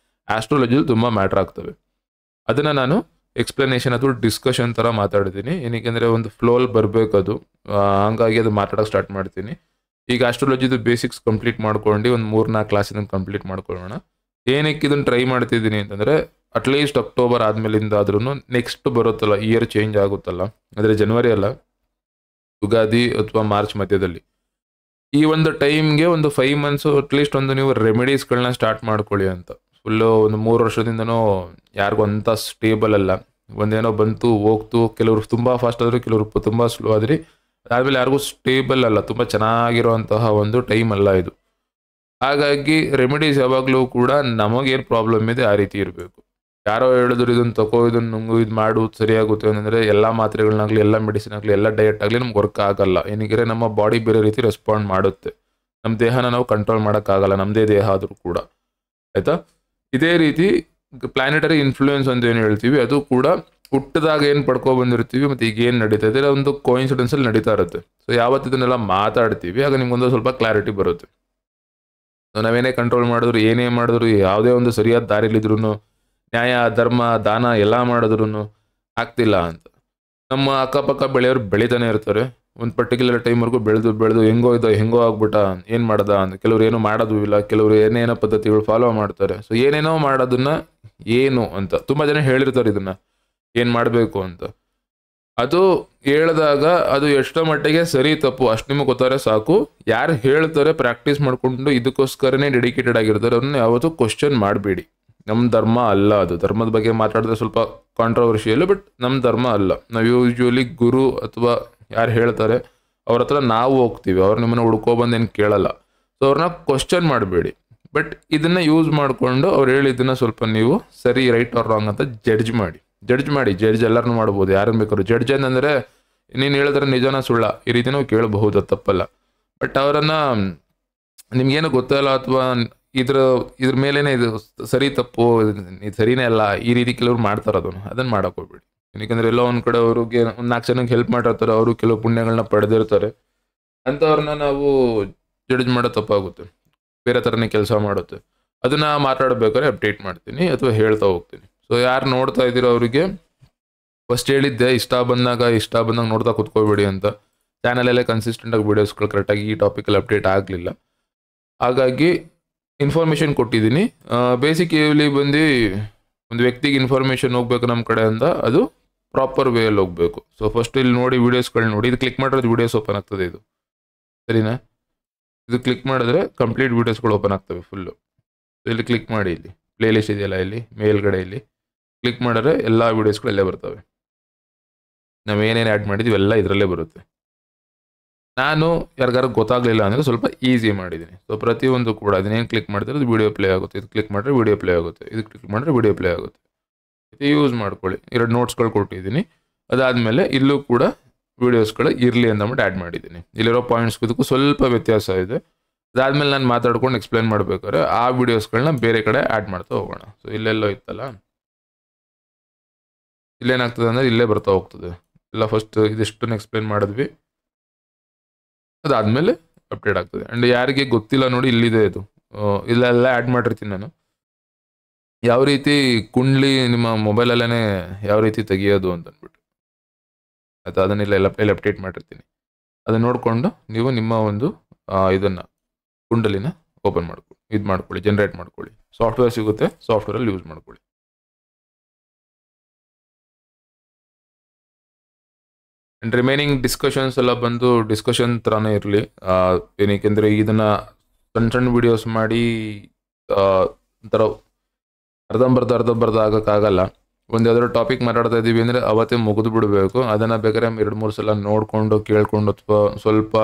ಆಸ್ಟ್ರಾಲಜಿಲಿ ತುಂಬ ಮ್ಯಾಟ್ರ್ ಆಗ್ತವೆ. ಅದನ್ನು ನಾನು ಎಕ್ಸ್ಪ್ಲನೇಷನ್ ಅಥವಾ ಡಿಸ್ಕಷನ್ ಥರ ಮಾತಾಡ್ತೀನಿ. ಏನಕ್ಕೆ ಒಂದು ಫ್ಲೋಲ್ ಬರಬೇಕು ಅದು. ಹಂಗಾಗಿ ಅದು ಮಾತಾಡೋಕೆ ಸ್ಟಾರ್ಟ್ ಮಾಡ್ತೀನಿ. ಈಗ ಆಸ್ಟ್ರಾಲಜಿದು ಬೇಸಿಕ್ಸ್ ಕಂಪ್ಲೀಟ್ ಮಾಡ್ಕೊಂಡು ಒಂದು 3-4 ಕ್ಲಾಸ್ ಇದನ್ನು ಕಂಪ್ಲೀಟ್ ಮಾಡ್ಕೊಳ್ಳೋಣ. ಏನಕ್ಕೆ ಇದನ್ನು ಟ್ರೈ ಮಾಡ್ತಿದ್ದೀನಿ ಅಂತಂದರೆ, ಅಟ್ಲೀಸ್ಟ್ ಅಕ್ಟೋಬರ್ ಆದಮೇಲಿಂದ ಆದ್ರೂ ನೆಕ್ಸ್ಟ್ ಬರುತ್ತಲ್ಲ, ಇಯರ್ ಚೇಂಜ್ ಆಗುತ್ತಲ್ಲ, ಅಂದರೆ ಜನವರಿ ಅಲ್ಲ, ಯುಗಾದಿ ಅಥವಾ ಮಾರ್ಚ್ ಮಧ್ಯದಲ್ಲಿ, ಈ ಒಂದು ಟೈಮ್ಗೆ ಒಂದು 5 ಮಂತ್ಸು ಅಟ್ಲೀಸ್ಟ್ ಒಂದು ನೀವು ರೆಮಿಡೀಸ್ಗಳನ್ನ ಸ್ಟಾರ್ಟ್ ಮಾಡ್ಕೊಳ್ಳಿ ಅಂತ. ಫುಲ್ಲು ಒಂದು 3 ವರ್ಷದಿಂದನೂ ಯಾರಿಗೂ ಅಂಥ ಸ್ಟೇಬಲ್ ಅಲ್ಲ. ಒಂದೇನೋ ಬಂತು ಹೋಗ್ತು, ಕೆಲವರು ತುಂಬ ಫಾಸ್ಟ್ ಆದರು, ಕೆಲವರು ತುಂಬ ಸ್ಲೋ ಆದ್ರಿ. ಅದಾದಮೇಲೆ ಯಾರಿಗೂ ಸ್ಟೇಬಲ್ ಅಲ್ಲ, ತುಂಬ ಚೆನ್ನಾಗಿರುವಂತಹ ಒಂದು ಟೈಮ್ ಅಲ್ಲ ಇದು. ಹಾಗಾಗಿ ರೆಮಿಡೀಸ್ ಯಾವಾಗಲೂ ಕೂಡ ನಮಗೇನು ಪ್ರಾಬ್ಲಮ್ ಇದೆ ಆ ರೀತಿ ಇರಬೇಕು. ಯಾರೋ ಹೇಳಿದ್ರು ಇದನ್ನು ತಗೋ, ಇದನ್ನು ನುಂಗು, ಇದು ಮಾಡು ಸರಿಯಾಗುತ್ತೆ ಅಂತಂದರೆ ಎಲ್ಲ ಮಾತ್ರೆಗಳನ್ನಾಗಲಿ, ಎಲ್ಲ ಮೆಡಿಸಿನ್ ಆಗಲಿ, ಎಲ್ಲ ಡಯಟ್ ಆಗಲಿ ನಮ್ಗೆ ವರ್ಕ್ ಆಗಲ್ಲ. ಏನಕ್ಕೆ ನಮ್ಮ ಬಾಡಿ ಬೇರೆ ರೀತಿ ರೆಸ್ಪಾಂಡ್ ಮಾಡುತ್ತೆ. ನಮ್ಮ ದೇಹನ ನಾವು ಕಂಟ್ರೋಲ್ ಮಾಡೋಕ್ಕಾಗಲ್ಲ, ನಮ್ಮದೇ ದೇಹ ಆದರೂ ಕೂಡ. ಆಯಿತಾ? ಇದೇ ರೀತಿ ಪ್ಲಾನೆಟರಿ ಇನ್ಫ್ಲೂಯೆನ್ಸ್ ಅಂತ ಏನು ಹೇಳ್ತೀವಿ, ಅದು ಕೂಡ ಹುಟ್ಟಿದಾಗ ಏನು ಬಂದಿರ್ತೀವಿ ಮತ್ತು ಈಗ ಏನು ನಡೀತಾ ಇದೆ ಒಂದು ಕೋಇನ್ಸಿಡೆನ್ಸಲ್ಲಿ ನಡೀತಾ ಇರುತ್ತೆ. ಸೊ ಯಾವತ್ತು ಇದನ್ನೆಲ್ಲ ಮಾತಾಡ್ತೀವಿ ಆಗ ನಿಮ್ಗೊಂದು ಸ್ವಲ್ಪ ಕ್ಲಾರಿಟಿ ಬರುತ್ತೆ. ನಾವೇನೇ ಕಂಟ್ರೋಲ್ ಮಾಡಿದ್ರು, ಏನೇ ಮಾಡಿದ್ರು, ಯಾವುದೇ ಒಂದು ಸರಿಯಾದ ದಾರಿಲಿದ್ರು, ನ್ಯಾಯ ಧರ್ಮ ದಾನ ಎಲ್ಲ ಮಾಡಿದ್ರು ಆಗ್ತಿಲ್ಲ ಅಂತ. ನಮ್ಮ ಅಕ್ಕಪಕ್ಕ ಬೆಳೆಯೋರು ಬೆಳಿತಾನೆ ಇರ್ತಾರೆ. ಒಂದು ಪರ್ಟಿಕ್ಯುಲರ್ ಟೈಮ್ವರೆಗೂ ಬೆಳೆದು ಹೆಂಗೋ ಆಗ್ಬಿಟ್ಟ, ಏನು ಮಾಡ್ದ ಅಂತ. ಕೆಲವ್ರು ಏನೂ ಮಾಡೋದು ಇಲ್ಲ, ಕೆಲವರು ಏನೇನೋ ಪದ್ಧತಿಗಳು ಫಾಲೋ ಮಾಡ್ತಾರೆ. ಸೊ ಏನೇನೋ ಮಾಡೋದನ್ನ ಏನು ಅಂತ ತುಂಬ ಜನ ಹೇಳಿರ್ತಾರೆ, ಇದನ್ನ ಏನು ಮಾಡಬೇಕು ಅಂತ. ಅದು ಹೇಳಿದಾಗ ಅದು ಎಷ್ಟೋ ಮಟ್ಟಿಗೆ ಸರಿ ತಪ್ಪು ಅಷ್ಟು ನಿಮಗೆ ಗೊತ್ತಾರೆ ಸಾಕು. ಯಾರು ಹೇಳ್ತಾರೆ ಪ್ರಾಕ್ಟೀಸ್ ಮಾಡಿಕೊಂಡು ಇದಕ್ಕೋಸ್ಕರನೇ ಡೆಡಿಕೇಟೆಡ್ ಆಗಿರ್ತಾರೆ, ಅವ್ರನ್ನ ಯಾವತ್ತೂ ಕ್ವಶನ್ ಮಾಡಬೇಡಿ. ನಮ್ಮ ಧರ್ಮ ಅಲ್ಲ ಅದು. ಧರ್ಮದ ಬಗ್ಗೆ ಮಾತಾಡಿದ್ರೆ ಸ್ವಲ್ಪ ಕಾಂಟ್ರವರ್ಷಿಯಲ್, ಬಟ್ ನಮ್ಮ ಧರ್ಮ ಅಲ್ಲ. ನಾವು ಯೂಶ್ವಲಿ ಗುರು ಅಥವಾ ಯಾರು ಹೇಳ್ತಾರೆ ಅವ್ರ ಹತ್ರ ನಾವು ಹೋಗ್ತೀವಿ, ಅವ್ರು ನಿಮ್ಮನ್ನು ಹುಡ್ಕೊಬಂದೇನು ಕೇಳಲ್ಲ. ಸೊ ಅವ್ರನ್ನ ಕ್ವಶನ್ ಮಾಡಬೇಡಿ. ಬಟ್ ಇದನ್ನು ಯೂಸ್ ಮಾಡಿಕೊಂಡು ಅವ್ರು ಹೇಳಿದ್ದನ್ನು ಸ್ವಲ್ಪ ನೀವು ಸರಿ ರೈಟ್ ಆರ್ ರಾಂಗ್ ಅಂತ ಜಡ್ಜ್ ಮಾಡಿ. ಜಡ್ಜ್ ಎಲ್ಲರನ್ನೂ ಮಾಡ್ಬೋದು, ಯಾರನ್ನು ಬೇಕಾದ್ರು. ಜಡ್ಜ್ ಏನಂದರೆ ನೀನು ಹೇಳಿದ್ರೆ ನಿಜನ ಸುಳ್ಳ ಈ ರೀತಿ ನಾವು ಕೇಳಬಹುದು, ಅದು ತಪ್ಪಲ್ಲ. ಬಟ್ ಅವರನ್ನು ನಿಮ್ಗೇನು ಗೊತ್ತಲ್ಲ ಅಥವಾ ಇದ್ರ ಮೇಲೇನೆ ಇದು ಸರಿ ತಪ್ಪು, ಇದು ಸರಿನೇ ಅಲ್ಲ, ಈ ರೀತಿ ಕೆಲವ್ರು ಮಾಡ್ತಾರೆ, ಅದನ್ನು ಮಾಡೋಕೆ ಹೋಗ್ಬೇಡಿ. ಯಾಕಂದರೆ ಎಲ್ಲೋ ಒಂದು ಕಡೆ ಅವ್ರಿಗೆ ಒಂದು 4 ಜನಕ್ಕೆ ಹೆಲ್ಪ್ ಮಾಡಿರ್ತಾರೆ, ಅವರು ಕೆಲವು ಪುಣ್ಯಗಳನ್ನ ಪಡೆದಿರ್ತಾರೆ. ಅಂಥವ್ರನ್ನ ನಾವು ಜಡ್ಜ್ ಮಾಡೋ ತಪ್ಪಾಗುತ್ತೆ, ಬೇರೆ ಥರನೇ ಕೆಲಸ ಮಾಡುತ್ತೆ. ಅದನ್ನು ಮಾತಾಡಬೇಕಾದ್ರೆ ಅಪ್ಡೇಟ್ ಮಾಡ್ತೀನಿ ಅಥವಾ ಹೇಳ್ತಾ ಹೋಗ್ತೀನಿ. ಸೊ ಯಾರು ನೋಡ್ತಾ ಇದ್ದೀರೋ ಅವರಿಗೆ ಫಸ್ಟ್ ಹೇಳಿದ್ದೆ, ಇಷ್ಟ ಬಂದಾಗ ನೋಡ್ತಾ ಕೂತ್ಕೋಬೇಡಿ ಅಂತ. ಚಾನಲಲ್ಲೇ ಕನ್ಸಿಸ್ಟೆಂಟಾಗಿ ವೀಡಿಯೋಸ್ಗಳು ಕರೆಕ್ಟಾಗಿ ಈ ಟಾಪಿಕಲ್ಲಿ ಅಪ್ಡೇಟ್ ಆಗಲಿಲ್ಲ. ಹಾಗಾಗಿ ಇನ್ಫಾರ್ಮೇಷನ್ ಕೊಟ್ಟಿದ್ದೀನಿ. ಬೇಸಿಕಲಿ ಬಂದು ಒಂದು ವ್ಯಕ್ತಿಗೆ ಇನ್ಫಾರ್ಮೇಷನ್ ಹೋಗ್ಬೇಕು ನಮ್ಮ ಕಡೆ ಅಂತ, ಅದು ಪ್ರಾಪರ್ ವೇಯಲ್ಲಿ ಹೋಗಬೇಕು. ಸೊ ಫಸ್ಟ್ ಇಲ್ಲಿ ನೋಡಿ, ವೀಡಿಯೋಸ್ಗಳು ನೋಡಿ. ಇದು ಕ್ಲಿಕ್ ಮಾಡಿರೋದು ವೀಡಿಯೋಸ್ ಓಪನ್ ಆಗ್ತದೆ, ಇದು ಸರಿನಾ? ಇದು ಕ್ಲಿಕ್ ಮಾಡಿದ್ರೆ ಕಂಪ್ಲೀಟ್ ವೀಡಿಯೋಸ್ಗಳು ಓಪನ್ ಆಗ್ತವೆ ಫುಲ್ಲು. ಇಲ್ಲಿ ಕ್ಲಿಕ್ ಮಾಡಿ, ಇಲ್ಲಿ ಪ್ಲೇ ಲಿಸ್ಟ್ ಇದೆಯಲ್ಲ, ಇಲ್ಲಿ ಮೇಲ್ಗಡೆ ಇಲ್ಲಿ ಕ್ಲಿಕ್ ಮಾಡಿದ್ರೆ ಎಲ್ಲ ವೀಡಿಯೋಸ್ಗಳು ಇಲ್ಲೇ ಬರ್ತವೆ. ನಾವೇನೇನು ಆ್ಯಡ್ ಮಾಡಿದ್ವಿ ಎಲ್ಲ ಇದರಲ್ಲೇ ಬರುತ್ತೆ. ನಾನು ಯಾರಿಗಾರು ಗೊತ್ತಾಗಲಿಲ್ಲ ಅಂದರೆ ಸ್ವಲ್ಪ ಈಸಿ ಮಾಡಿದ್ದೀನಿ. ಸೊ ಪ್ರತಿಯೊಂದು ಕೂಡ ಅದನ್ನೇನು ಕ್ಲಿಕ್ ಮಾಡ್ತಾರೆ ಅದು ವೀಡಿಯೋ ಪ್ಲೇ ಆಗುತ್ತೆ, ಇದು ಕ್ಲಿಕ್ ಮಾಡಿದ್ರೆ ವೀಡಿಯೋ ಪ್ಲೇ ಆಗುತ್ತೆ, ಇದು ಕ್ಲಿಕ್ ಮಾಡಿದ್ರೆ ವೀಡಿಯೋ ಪ್ಲೇ ಆಗುತ್ತೆ. ಇದು ಯೂಸ್ ಮಾಡ್ಕೊಳ್ಳಿ. 2 ನೋಟ್ಸ್ಗಳು ಕೊಟ್ಟಿದ್ದೀನಿ. ಅದಾದಮೇಲೆ ಇಲ್ಲೂ ಕೂಡ ವೀಡಿಯೋಸ್ಗಳು ಇರಲಿ ಅಂದ್ಬಿಟ್ಟು ಆ್ಯಡ್ ಮಾಡಿದ್ದೀನಿ. ಇಲ್ಲಿರೋ ಪಾಯಿಂಟ್ಸ್ಗೂ ಸ್ವಲ್ಪ ವ್ಯತ್ಯಾಸ ಇದೆ. ಅದಾದಮೇಲೆ ನಾನು ಮಾತಾಡ್ಕೊಂಡು ಎಕ್ಸ್ಪ್ಲೇನ್ ಮಾಡ್ಬೇಕಾದ್ರೆ ಆ ವೀಡಿಯೋಸ್ಗಳನ್ನ ಬೇರೆ ಕಡೆ ಆ್ಯಡ್ ಮಾಡ್ತಾ ಹೋಗೋಣ. ಸೊ ಇಲ್ಲೆಲ್ಲೋ ಇತ್ತಲ್ಲ, ಇಲ್ಲೇನಾಗ್ತದೆ ಅಂದರೆ ಇಲ್ಲೇ ಬರ್ತಾ ಹೋಗ್ತದೆ. ಇಲ್ಲ ಫಸ್ಟ್ ಇದಿಷ್ಟನ್ನು ಎಕ್ಸ್ಪ್ಲೇನ್ ಮಾಡಿದ್ವಿ, ಅದಾದಮೇಲೆ ಅಪ್ಡೇಟ್ ಆಗ್ತದೆ. ಆ್ಯಂಡ್ ಯಾರಿಗೆ ಗೊತ್ತಿಲ್ಲ ನೋಡಿ, ಇಲ್ಲಿದೆ ಇದು, ಇಲ್ಲೆಲ್ಲ ಆ್ಯಡ್ ಮಾಡಿರ್ತೀನಿ ನಾನು. ಯಾವ ರೀತಿ ಕುಂಡ್ಲಿ ನಿಮ್ಮ ಮೊಬೈಲಲ್ಲೇ ಯಾವ ರೀತಿ ತೆಗಿಯೋದು ಅಂತಂದ್ಬಿಟ್ಟು ಆಯಿತಾ, ಅದನ್ನೆಲ್ಲ ಎಲ್ಲ ಅಪ್ಡೇಟ್ ಮಾಡಿರ್ತೀನಿ. ಅದನ್ನು ನೋಡಿಕೊಂಡು ನೀವು ನಿಮ್ಮ ಒಂದು ಇದನ್ನು ಕುಂಡಲಿನ ಓಪನ್ ಮಾಡ್ಕೊಳ್ಳಿ, ಜನ್ರೇಟ್ ಮಾಡ್ಕೊಳ್ಳಿ. ಸಾಫ್ಟ್ವೇರ್ ಸಿಗುತ್ತೆ, ಸಾಫ್ಟ್ವೇರಲ್ಲಿ ಯೂಸ್ ಮಾಡ್ಕೊಳ್ಳಿ. ಆ್ಯಂಡ್ ರಿಮೈನಿಂಗ್ ಡಿಸ್ಕಷನ್ಸ್ ಎಲ್ಲ ಬಂದು ಡಿಸ್ಕಷನ್ ಥರನೇ ಇರಲಿ. ಏನಕ್ಕೆಂದರೆ ಇದನ್ನು ಸಣ್ಣ ವೀಡಿಯೋಸ್ ಮಾಡಿ ಒಂಥರ ಅರ್ಧಂಬರ್ಧ ಆಗೋಕ್ಕಾಗಲ್ಲ. ಒಂದು ಯಾವ್ದಾದ್ರು ಟಾಪಿಕ್ ಮಾತಾಡ್ತಾ ಇದ್ದೀವಿ ಅಂದರೆ ಅವತ್ತೇ ಮುಗಿದು ಬಿಡಬೇಕು. ಅದನ್ನು ಬೇಕಾದ್ರೆ 2-3 ಸಲ ನೋಡಿಕೊಂಡು ಕೇಳಿಕೊಂಡು ಅಥವಾ ಸ್ವಲ್ಪ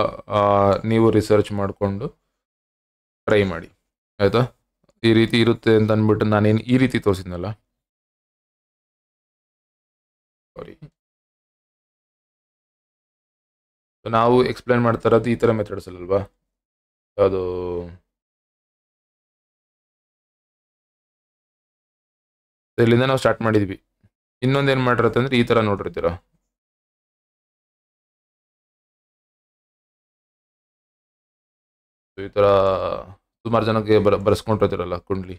ನೀವು ರಿಸರ್ಚ್ ಮಾಡಿಕೊಂಡು ಟ್ರೈ ಮಾಡಿ, ಆಯಿತಾ? ಈ ರೀತಿ ಇರುತ್ತೆ ಅಂತ ಅಂದ್ಬಿಟ್ಟು ನಾನೇನು ಈ ರೀತಿ ತೋರಿಸಿದ್ನಲ್ಲ, ಸಾರಿ, ನಾವು ಎಕ್ಸ್ಪ್ಲೇನ್ ಮಾಡ್ತಾ ಇರೋದು ಈ ಥರ ಮೆಥಡ್ಸ್ ಅಲ್ವಾ. ಅದು ಇಲ್ಲಿಂದ ನಾವು ಸ್ಟಾರ್ಟ್ ಮಾಡಿದ್ವಿ. ಇನ್ನೊಂದೇನು ಮಾಡಿರತ್ತೆ ಅಂದರೆ ಈ ಥರ ನೋಡಿರ್ತೀರ, ಈ ಥರ ಸುಮಾರು ಜನಕ್ಕೆ ಬರೆಸ್ಕೊಂಡಿರ್ತೀರಲ್ಲ ಕುಂಡ್ಲಿ,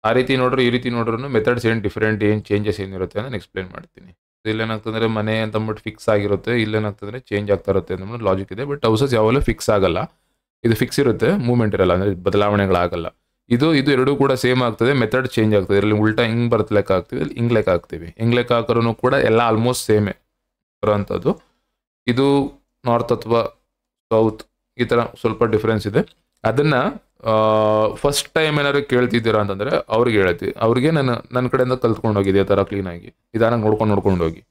ಆ ರೀತಿ ನೋಡ್ರು ಈ ರೀತಿ ನೋಡ್ರು ಮೆಥಡ್ಸ್ ಏನು ಡಿಫ್ರೆಂಟ್, ಏನು ಚೇಂಜಸ್ ಏನಿರುತ್ತೆ ಅಂತ ನಾನು ಎಕ್ಸ್ಪ್ಲೇನ್ ಮಾಡ್ತೀನಿ. ಇಲ್ಲೇನಾಗ್ತಂದ್ರೆ ಮನೆ ಅಂತ ಅಂದ್ಬಿಟ್ಟು ಫಿಕ್ಸ್ ಆಗಿರುತ್ತೆ, ಇಲ್ಲೇನಾಗ್ತಂದ್ರೆ ಚೇಂಜ್ ಆಗ್ತಾ ಇರುತ್ತೆ ಅನ್ನೋ ಲಾಜಿಕ್ ಇದೆ. ಬಟ್ ಹೌಸಸ್ ಯಾವಾಗಲೂ ಫಿಕ್ಸ್ ಆಗಲ್ಲ, ಇದು ಫಿಕ್ಸ್ ಇರುತ್ತೆ, ಮೂವ್ಮೆಂಟ್ ಇರಲ್ಲ, ಅಂದರೆ ಬದಲಾವಣೆಗಳಾಗಲ್ಲ. ಇದು ಎರಡೂ ಕೂಡ ಸೇಮ್ ಆಗ್ತದೆ, ಮೆಥಡ್ ಚೇಂಜ್ ಆಗ್ತದೆ. ಇದರಲ್ಲಿ ಉಲ್ಟಾ ಹಿಂಗೆ ಬರ್ತ ಲೆಕ್ಕ ಹಾಕ್ತೀವಿ, ಇಲ್ಲಿ ಹಿಂಗೆ ಲೆಕ್ಕ ಹಾಕ್ತೀವಿ. ಹಿಂಗೆ ಲೆಕ್ಕ ಹಾಕೋರು ಕೂಡ ಎಲ್ಲ ಆಲ್ಮೋಸ್ಟ್ ಸೇಮೇ ಬರೋವಂಥದ್ದು. ಇದು ನಾರ್ತ್ ಅಥವಾ ಸೌತ್ ಈ ಥರ ಸ್ವಲ್ಪ ಡಿಫ್ರೆನ್ಸ್ ಇದೆ. ಅದನ್ನು ಫಸ್ಟ್ ಟೈಮ್ ಏನಾದ್ರು ಕೇಳ್ತಿದ್ದೀರಾ ಅಂತಂದರೆ ಅವ್ರಿಗೆ ಹೇಳ್ತೀವಿ, ಅವ್ರಿಗೆ ನನ್ನ ಕಡೆಯಿಂದ ಕಲ್ತ್ಕೊಂಡು ಹೋಗಿ ಇದೇ ಥರ ಕ್ಲೀನಾಗಿ ನಿಧಾನಕ್ಕೆ ನೋಡ್ಕೊಂಡು ಹೋಗಿ.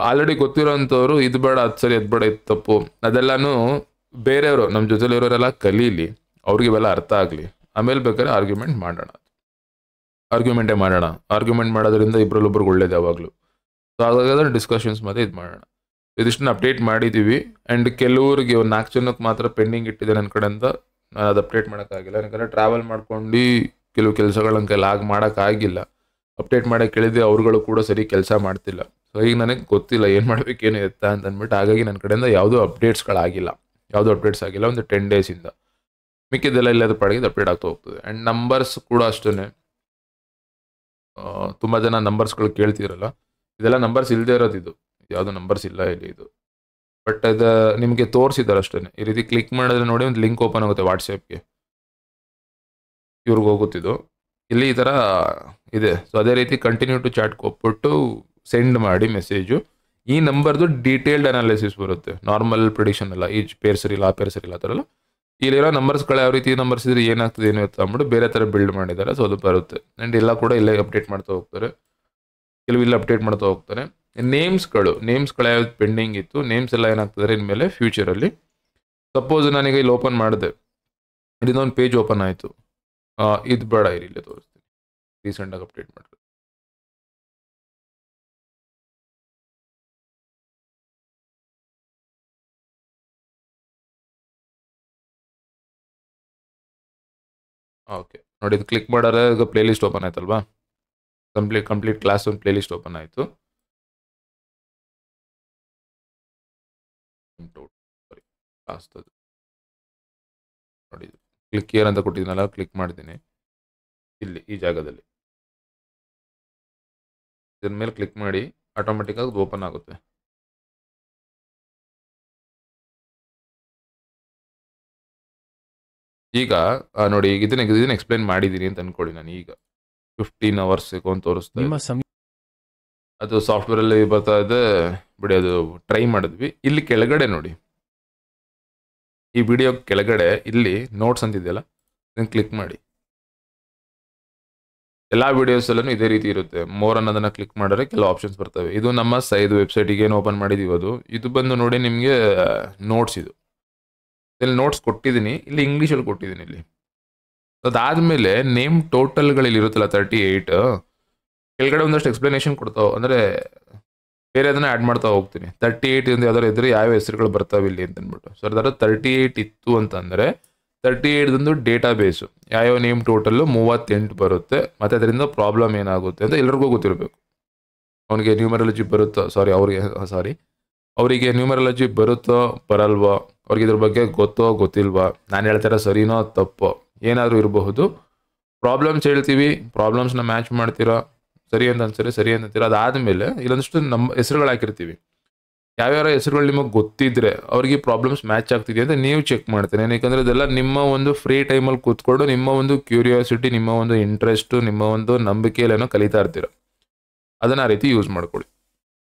ಆಲ್ರೆಡಿ ಗೊತ್ತಿರೋಂಥವ್ರು ಇದು ಬೇಡ ಅದು ಸರಿ ಅದು ಬೇಡ ಇದು ತಪ್ಪು ಅದೆಲ್ಲನೂ ಬೇರೆಯವರು ನಮ್ಮ ಜೊತೆಲಿರೋರೆಲ್ಲ ಕಲೀಲಿ, ಅವ್ರಿಗೆ ಇವೆಲ್ಲ ಅರ್ಥ ಆಗಲಿ, ಆಮೇಲೆ ಬೇಕಾದ್ರೆ ಆರ್ಗ್ಯುಮೆಂಟ್ ಮಾಡೋಣ. ಆರ್ಗ್ಯುಮೆಂಟ್ ಮಾಡೋದ್ರಿಂದ ಇಬ್ಬರಲ್ಲೊಬ್ರಿಗೆ ಒಳ್ಳೇದು ಯಾವಾಗಲೂ. ಸೊ ಹಾಗಾದ್ರೆ ಡಿಸ್ಕಷನ್ಸ್ ಮತ್ತೆ ಇದು ಮಾಡೋಣ. ಇದಿಷ್ಟನ್ನು ಅಪ್ಡೇಟ್ ಮಾಡಿದ್ದೀವಿ. ಆ್ಯಂಡ್ ಕೆಲವ್ರಿಗೆ ಒಂದು 4 ಜನಕ್ಕೆ ಮಾತ್ರ ಪೆಂಡಿಂಗ್ ಇಟ್ಟಿದೆ ನನ್ನ ಕಡೆಯಿಂದ, ನಾನು ಅದು ಅಪ್ಡೇಟ್ ಮಾಡೋಕ್ಕಾಗಿಲ್ಲ. ಯಾಕಂದರೆ ಟ್ರಾವೆಲ್ ಮಾಡ್ಕೊಂಡು ಕೆಲವು ಕೆಲಸಗಳನ್ನ ಕೈಲಿ ಮಾಡೋಕ್ಕಾಗಿಲ್ಲ. ಅಪ್ಡೇಟ್ ಮಾಡೋಕ್ಕೆ ಕೇಳಿದ್ದೆ, ಅವ್ರುಗಳು ಕೂಡ ಸರಿ ಕೆಲಸ ಮಾಡ್ತಿಲ್ಲ. ಸೊ ಈಗ ನನಗೆ ಗೊತ್ತಿಲ್ಲ ಏನು ಮಾಡಬೇಕೇನು ಎತ್ತಾ ಅಂತ ಅಂದ್ಬಿಟ್ಟು, ಹಾಗಾಗಿ ನನ್ನ ಕಡೆಯಿಂದ ಯಾವುದೂ ಅಪ್ಡೇಟ್ಸ್ ಆಗಿಲ್ಲ ಒಂದು 10 ಡೇಸಿಂದ. ಮಿಕ್ಕಿದ್ದೆಲ್ಲ ಇಲ್ಲದ ಪಾಡಿಗೆ ಅಪ್ಡೇಟ್ ಆಗ್ತಾ ಹೋಗ್ತದೆ. ಆ್ಯಂಡ್ ನಂಬರ್ಸ್ ಕೂಡ ಅಷ್ಟೇ, ತುಂಬ ಜನ ನಂಬರ್ಸ್ಗಳು ಕೇಳ್ತಿರಲ್ಲ, ಇದೆಲ್ಲ ನಂಬರ್ಸ್ ಇಲ್ಲದೆ ಇರೋದು, ಇದು ಯಾವುದೋ ನಂಬರ್ಸ್ ಇಲ್ಲ ಇಲ್ಲಿ ಇದು. ಬಟ್ ಅದು ನಿಮಗೆ ತೋರಿಸಿದ್ದಾರೆ ಅಷ್ಟೇ. ಈ ರೀತಿ ಕ್ಲಿಕ್ ಮಾಡಿದ್ರೆ ನೋಡಿ ಒಂದು ಲಿಂಕ್ ಓಪನ್ ಆಗುತ್ತೆ ವಾಟ್ಸಪ್ಗೆ, ಇವ್ರಿಗೆ ಹೋಗುತ್ತಿದ್ದು ಇಲ್ಲಿ ಈ ಥರ ಇದೆ. ಸೊ ಅದೇ ರೀತಿ ಕಂಟಿನ್ಯೂ ಟು ಚಾಟ್ ಕೊಟ್ಬಿಟ್ಟು ಸೆಂಡ್ ಮಾಡಿ ಮೆಸೇಜು. ಈ ನಂಬರ್ದು ಡೀಟೇಲ್ಡ್ ಅನಾಲಿಸಿಸ್ ಬರುತ್ತೆ, ನಾರ್ಮಲ್ ಪ್ರಿಡಿಕ್ಷನ್ ಅಲ್ಲ, ಈ ಪೇರ್ ಸರಿಯಿಲ್ಲ ಆ ಪೇರ್ ಸರಿಯಿಲ್ಲ ಆ ಥರ ಎಲ್ಲ. ಇಲ್ಲಿರೋ ನಂಬರ್ಸ್ಗಳು ಯಾವ ರೀತಿ ನಂಬರ್ಸ್ ಇದ್ರೆ ಏನಾಗ್ತದೆ ಏನು ಇರುತ್ತೆ ಅಂದ್ಬಿಟ್ಟು ಬೇರೆ ಥರ ಬಿಲ್ಡ್ ಮಾಡಿದ್ದಾರೆ. ಸೊ ಅದು ಬರುತ್ತೆ. ಆ್ಯಂಡ್ ಎಲ್ಲ ಕೂಡ ಇಲ್ಲೇ ಅಪ್ಡೇಟ್ ಮಾಡ್ತಾ ಹೋಗ್ತಾರೆ, ಕೆಲವು ಇಲ್ಲ ಅಪ್ಡೇಟ್ ಮಾಡ್ತಾ ಹೋಗ್ತಾರೆ. ನೇಮ್ಸ್ಗಳು ಯಾವ್ದು ಪೆಂಡಿಂಗ್ ಇತ್ತು, ನೇಮ್ಸ್ ಎಲ್ಲ ಏನಾಗ್ತದೆ ಇನ್ಮೇಲೆ ಫ್ಯೂಚರಲ್ಲಿ. ಸಪೋಸ್ ನಾನೀಗ ಇಲ್ಲಿ ಓಪನ್ ಮಾಡಿದೆ, ಇದೊಂದು ಪೇಜ್ ಓಪನ್ ಆಯಿತು, ಇದು ಬೇಡ ಇಲ್ಲೇ ತೋರಿಸ್ತೀನಿ, ರೀಸೆಂಟಾಗಿ ಅಪ್ಡೇಟ್ ಮಾಡಿದೆ. ಓಕೆ ನೋಡಿ, ಇದು ಕ್ಲಿಕ್ ಮಾಡಿದ್ರೆ ಈಗ ಪ್ಲೇ ಲಿಸ್ಟ್ ಓಪನ್ ಆಯ್ತಲ್ವಾ, ಕಂಪ್ಲೀಟ್ ಕ್ಲಾಸ್ ಒಂದು ಪ್ಲೇ ಲಿಸ್ಟ್ ಓಪನ್ ಆಯಿತು. ಸಾರಿ ನೋಡಿ, ಕ್ಲಿಕ್ ಹಿಯರ್ ಅಂತ ಕೊಟ್ಟಿದ್ದೀನಲ್ಲ, ಕ್ಲಿಕ್ ಮಾಡ್ತೀನಿ ಇಲ್ಲಿ ಈ ಜಾಗದಲ್ಲಿ. ಇದ್ರ ಮೇಲೆ ಕ್ಲಿಕ್ ಮಾಡಿ ಆಟೋಮೆಟಿಕ್ಕಾಗಿ ಓಪನ್ ಆಗುತ್ತೆ. ಈಗ ನೋಡಿ, ಈಗ ಇದನ್ನ ಎಕ್ಸ್ಪ್ಲೇನ್ ಮಾಡಿದ್ದೀನಿ ಅಂತ ಅನ್ಕೊಳ್ಳಿ. ನಾನು ಈಗ 15 hours ಅಂತ ತೋರಿಸ್ತಾ, ಅದು ಸಾಫ್ಟ್ವೇರಲ್ಲಿ ಬರ್ತಾ ಇದೆ ಬಿಡಿ, ಅದು ಟ್ರೈ ಮಾಡಿದ್ವಿ. ಇಲ್ಲಿ ಕೆಳಗಡೆ ನೋಡಿ, ಈ ವಿಡಿಯೋ ಕೆಳಗಡೆ ಇಲ್ಲಿ ನೋಟ್ಸ್ ಅಂತಿದೆಯಲ್ಲ, ಇದನ್ನು ಕ್ಲಿಕ್ ಮಾಡಿ. ಎಲ್ಲ ವಿಡಿಯೋಸಲ್ಲೂ ಇದೇ ರೀತಿ ಇರುತ್ತೆ. ಮೋರ್ ಅನ್ನೋದನ್ನು ಕ್ಲಿಕ್ ಮಾಡಿದ್ರೆ ಕೆಲವು ಆಪ್ಷನ್ಸ್ ಬರ್ತವೆ. ಇದು ನಮ್ಮ ಇದು ವೆಬ್ಸೈಟಿಗೆ ಏನು ಓಪನ್ ಮಾಡಿದ್ದೀವಿ, ಇದು ಬಂದು ನೋಡಿ ನಿಮಗೆ ನೋಟ್ಸ್. ಇಲ್ಲಿ ನೋಟ್ಸ್ ಕೊಟ್ಟಿದ್ದೀನಿ, ಇಲ್ಲಿ ಇಂಗ್ಲೀಷಲ್ಲಿ ಕೊಟ್ಟಿದ್ದೀನಿ. ಇಲ್ಲಿ ಅದಾದಮೇಲೆ ನೇಮ್ ಟೋಟಲ್ಗಳಲ್ಲಿ ಇರುತ್ತಲ್ಲ 38, ಕೆಳಗಡೆ ಒಂದಷ್ಟು ಎಕ್ಸ್ಪ್ಲನೇಷನ್ ಕೊಡ್ತಾವೆ, ಅಂದರೆ ಬೇರೆ ಅದನ್ನು ಆ್ಯಡ್ ಮಾಡ್ತಾ ಹೋಗ್ತೀನಿ. 38 ಇಂದ ಯಾವ್ದಾರು ಇದ್ರೆ ಯಾವ ಹೆಸರುಗಳು ಬರ್ತಾವೆ ಇಲ್ಲಿ ಅಂತ ಅಂದ್ಬಿಟ್ಟು. ಸೊ ಅದಾದ್ರೆ 38 ಇತ್ತು ಅಂತಂದರೆ 38 ಡೇಟಾ ಬೇಸು ಯಾವ ನೇಮ್ ಟೋಟಲ್ಲು 38 ಬರುತ್ತೆ. ಮತ್ತು ಅದರಿಂದ ಪ್ರಾಬ್ಲಮ್ ಏನಾಗುತ್ತೆ ಅಂತ ಎಲ್ಲರಿಗೂ ಗೊತ್ತಿರಬೇಕು. ಅವನಿಗೆ ನ್ಯೂಮರಾಲಜಿ ಬರುತ್ತೋ, ಅವರಿಗೆ ನ್ಯೂಮರಾಲಜಿ ಬರುತ್ತೋ ಬರಲ್ವೋ, ಅವ್ರಿಗೆ ಇದ್ರ ಬಗ್ಗೆ ಗೊತ್ತಿಲ್ವಾ, ನಾನು ಹೇಳ್ತಾರ ಸರಿನೋ ತಪ್ಪೋ ಏನಾದರೂ ಇರಬಹುದು. ಪ್ರಾಬ್ಲಮ್ಸ್ ಹೇಳ್ತೀವಿ, ಪ್ರಾಬ್ಲಮ್ಸ್ನ ಮ್ಯಾಚ್ ಮಾಡ್ತೀರಾ, ಸರಿ ಅಂತ ಅನ್ಸರಿ ಸರಿ ಅಂತೀರಾ. ಅದಾದಮೇಲೆ ಇಲ್ಲೊಂದಷ್ಟು ನಮ್ಮ ಹೆಸರುಗಳು ಹಾಕಿರ್ತೀವಿ. ಯಾವ್ಯಾವ ಹೆಸರುಗಳು ನಿಮಗೆ ಗೊತ್ತಿದ್ರೆ ಅವ್ರಿಗೆ ಪ್ರಾಬ್ಲಮ್ಸ್ ಮ್ಯಾಚ್ ಆಗ್ತಿದೆ ಅಂತ ನೀವು ಚೆಕ್ ಮಾಡ್ತೀನಿ. ಯಾಕಂದರೆ ಇದೆಲ್ಲ ನಿಮ್ಮ ಒಂದು ಫ್ರೀ ಟೈಮಲ್ಲಿ ಕೂತ್ಕೊಂಡು ನಿಮ್ಮ ಒಂದು ಕ್ಯೂರಿಯಾಸಿಟಿ, ನಿಮ್ಮ ಒಂದು ಇಂಟ್ರೆಸ್ಟು, ನಿಮ್ಮ ಒಂದು ನಂಬಿಕೆಯಲ್ಲೇನೋ ಕಲಿತಾ ಇರ್ತೀರ. ಅದನ್ನು ಆ ರೀತಿ ಯೂಸ್ ಮಾಡ್ಕೊಳ್ಳಿ,